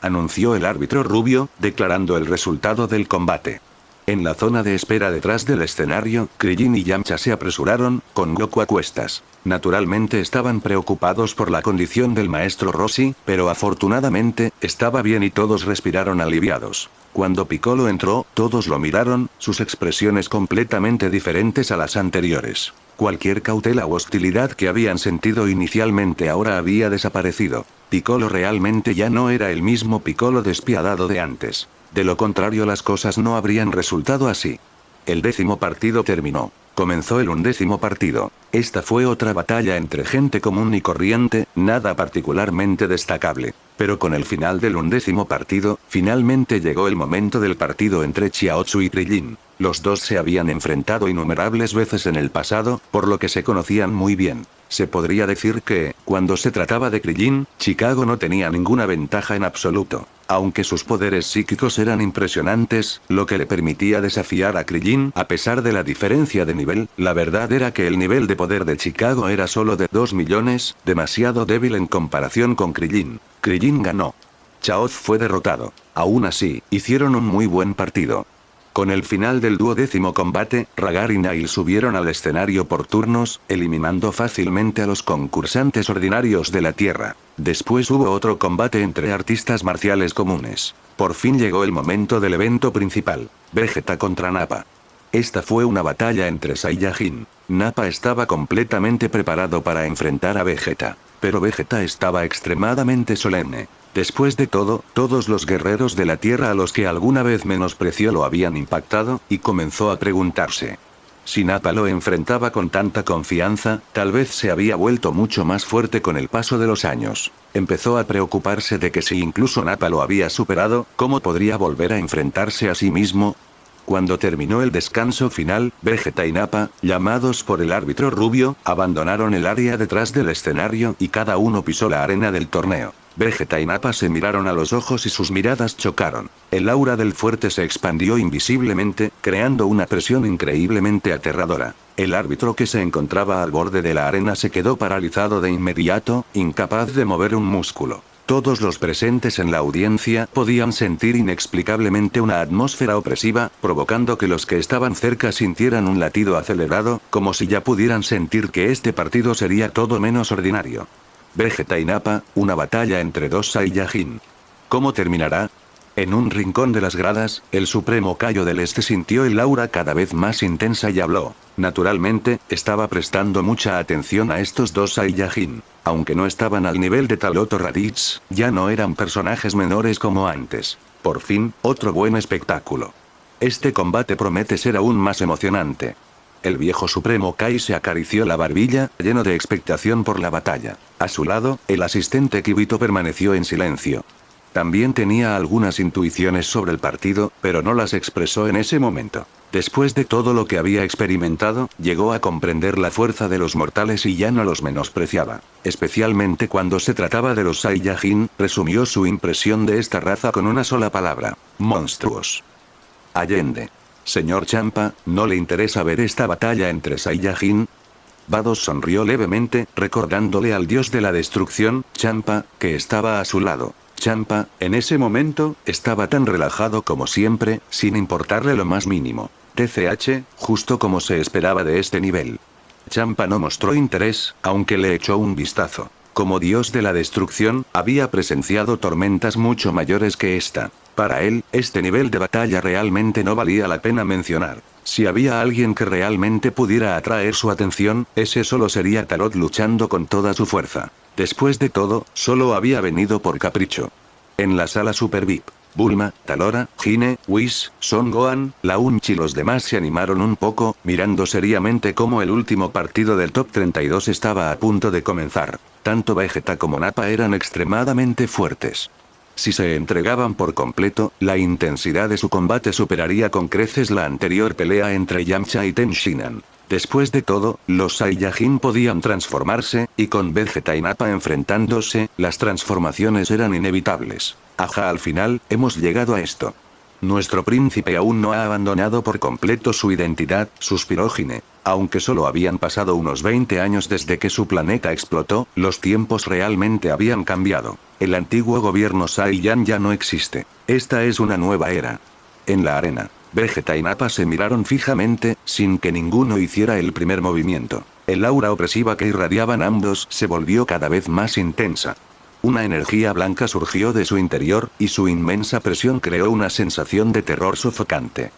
anunció el árbitro rubio, declarando el resultado del combate. En la zona de espera detrás del escenario, Krillin y Yamcha se apresuraron, con Goku a cuestas. Naturalmente estaban preocupados por la condición del maestro Rossi, pero afortunadamente, estaba bien y todos respiraron aliviados. Cuando Piccolo entró, todos lo miraron, sus expresiones completamente diferentes a las anteriores. Cualquier cautela o hostilidad que habían sentido inicialmente ahora había desaparecido. Piccolo realmente ya no era el mismo Piccolo despiadado de antes. De lo contrario las cosas no habrían resultado así. El 10º partido terminó. Comenzó el 11º partido. Esta fue otra batalla entre gente común y corriente, nada particularmente destacable. Pero con el final del 11º partido, finalmente llegó el momento del partido entre Chiaotzu y Krillin. Los dos se habían enfrentado innumerables veces en el pasado, por lo que se conocían muy bien. Se podría decir que, cuando se trataba de Krillin, Chicago no tenía ninguna ventaja en absoluto. Aunque sus poderes psíquicos eran impresionantes, lo que le permitía desafiar a Krillin a pesar de la diferencia de nivel, la verdad era que el nivel de poder de Chicago era solo de 2 millones, demasiado débil en comparación con Krillin. Krillin ganó. Chaoz fue derrotado. Aún así, hicieron un muy buen partido. Con el final del 12º combate, Ragar y Nail subieron al escenario por turnos, eliminando fácilmente a los concursantes ordinarios de la Tierra. Después hubo otro combate entre artistas marciales comunes. Por fin llegó el momento del evento principal. Vegeta contra Nappa. Esta fue una batalla entre Saiyajin. Nappa estaba completamente preparado para enfrentar a Vegeta. Pero Vegeta estaba extremadamente solemne. Después de todo, todos los guerreros de la Tierra a los que alguna vez menospreció lo habían impactado, y comenzó a preguntarse. Si Nappa lo enfrentaba con tanta confianza, tal vez se había vuelto mucho más fuerte con el paso de los años. Empezó a preocuparse de que si incluso Nappa lo había superado, ¿cómo podría volver a enfrentarse a sí mismo? Cuando terminó el descanso final, Vegeta y Nappa, llamados por el árbitro rubio, abandonaron el área detrás del escenario y cada uno pisó la arena del torneo. Vegeta y Nappa se miraron a los ojos y sus miradas chocaron. El aura del fuerte se expandió invisiblemente, creando una presión increíblemente aterradora. El árbitro que se encontraba al borde de la arena se quedó paralizado de inmediato, incapaz de mover un músculo. Todos los presentes en la audiencia podían sentir inexplicablemente una atmósfera opresiva, provocando que los que estaban cerca sintieran un latido acelerado, como si ya pudieran sentir que este partido sería todo menos ordinario. Vegeta y Nappa, una batalla entre dos Saiyajin. ¿Cómo terminará? En un rincón de las gradas, el Supremo Kaio del Este sintió el aura cada vez más intensa y habló. Naturalmente, estaba prestando mucha atención a estos dos Saiyajin. Aunque no estaban al nivel de Taloto Raditz, ya no eran personajes menores como antes. Por fin, otro buen espectáculo. Este combate promete ser aún más emocionante. El viejo Supremo Kai se acarició la barbilla, lleno de expectación por la batalla. A su lado, el asistente Kibito permaneció en silencio. También tenía algunas intuiciones sobre el partido, pero no las expresó en ese momento. Después de todo lo que había experimentado, llegó a comprender la fuerza de los mortales y ya no los menospreciaba. Especialmente cuando se trataba de los Saiyajin, resumió su impresión de esta raza con una sola palabra: monstruos. Allende. Señor Champa, ¿no le interesa ver esta batalla entre Saiyajin? Vados sonrió levemente, recordándole al dios de la destrucción, Champa, que estaba a su lado. Champa, en ese momento, estaba tan relajado como siempre, sin importarle lo más mínimo. TCH, justo como se esperaba de este nivel. Champa no mostró interés, aunque le echó un vistazo. Como dios de la destrucción, había presenciado tormentas mucho mayores que esta. Para él, este nivel de batalla realmente no valía la pena mencionar. Si había alguien que realmente pudiera atraer su atención, ese solo sería Talot luchando con toda su fuerza. Después de todo, solo había venido por capricho. En la sala Super VIP, Bulma, Talora, Hine, Whis, Son Gohan, Launch y los demás se animaron un poco, mirando seriamente cómo el último partido del Top 32 estaba a punto de comenzar. Tanto Vegeta como Nappa eran extremadamente fuertes. Si se entregaban por completo, la intensidad de su combate superaría con creces la anterior pelea entre Yamcha y Tenshinhan. Después de todo, los Saiyajin podían transformarse, y con Vegeta y Nappa enfrentándose, las transformaciones eran inevitables. Ajá, al final, hemos llegado a esto. Nuestro príncipe aún no ha abandonado por completo su identidad, suspiró Gine. Aunque solo habían pasado unos 20 años desde que su planeta explotó, los tiempos realmente habían cambiado. El antiguo gobierno Saiyan ya no existe. Esta es una nueva era. En la arena, Vegeta y Nappa se miraron fijamente, sin que ninguno hiciera el primer movimiento. El aura opresiva que irradiaban ambos se volvió cada vez más intensa. Una energía blanca surgió de su interior, y su inmensa presión creó una sensación de terror sofocante.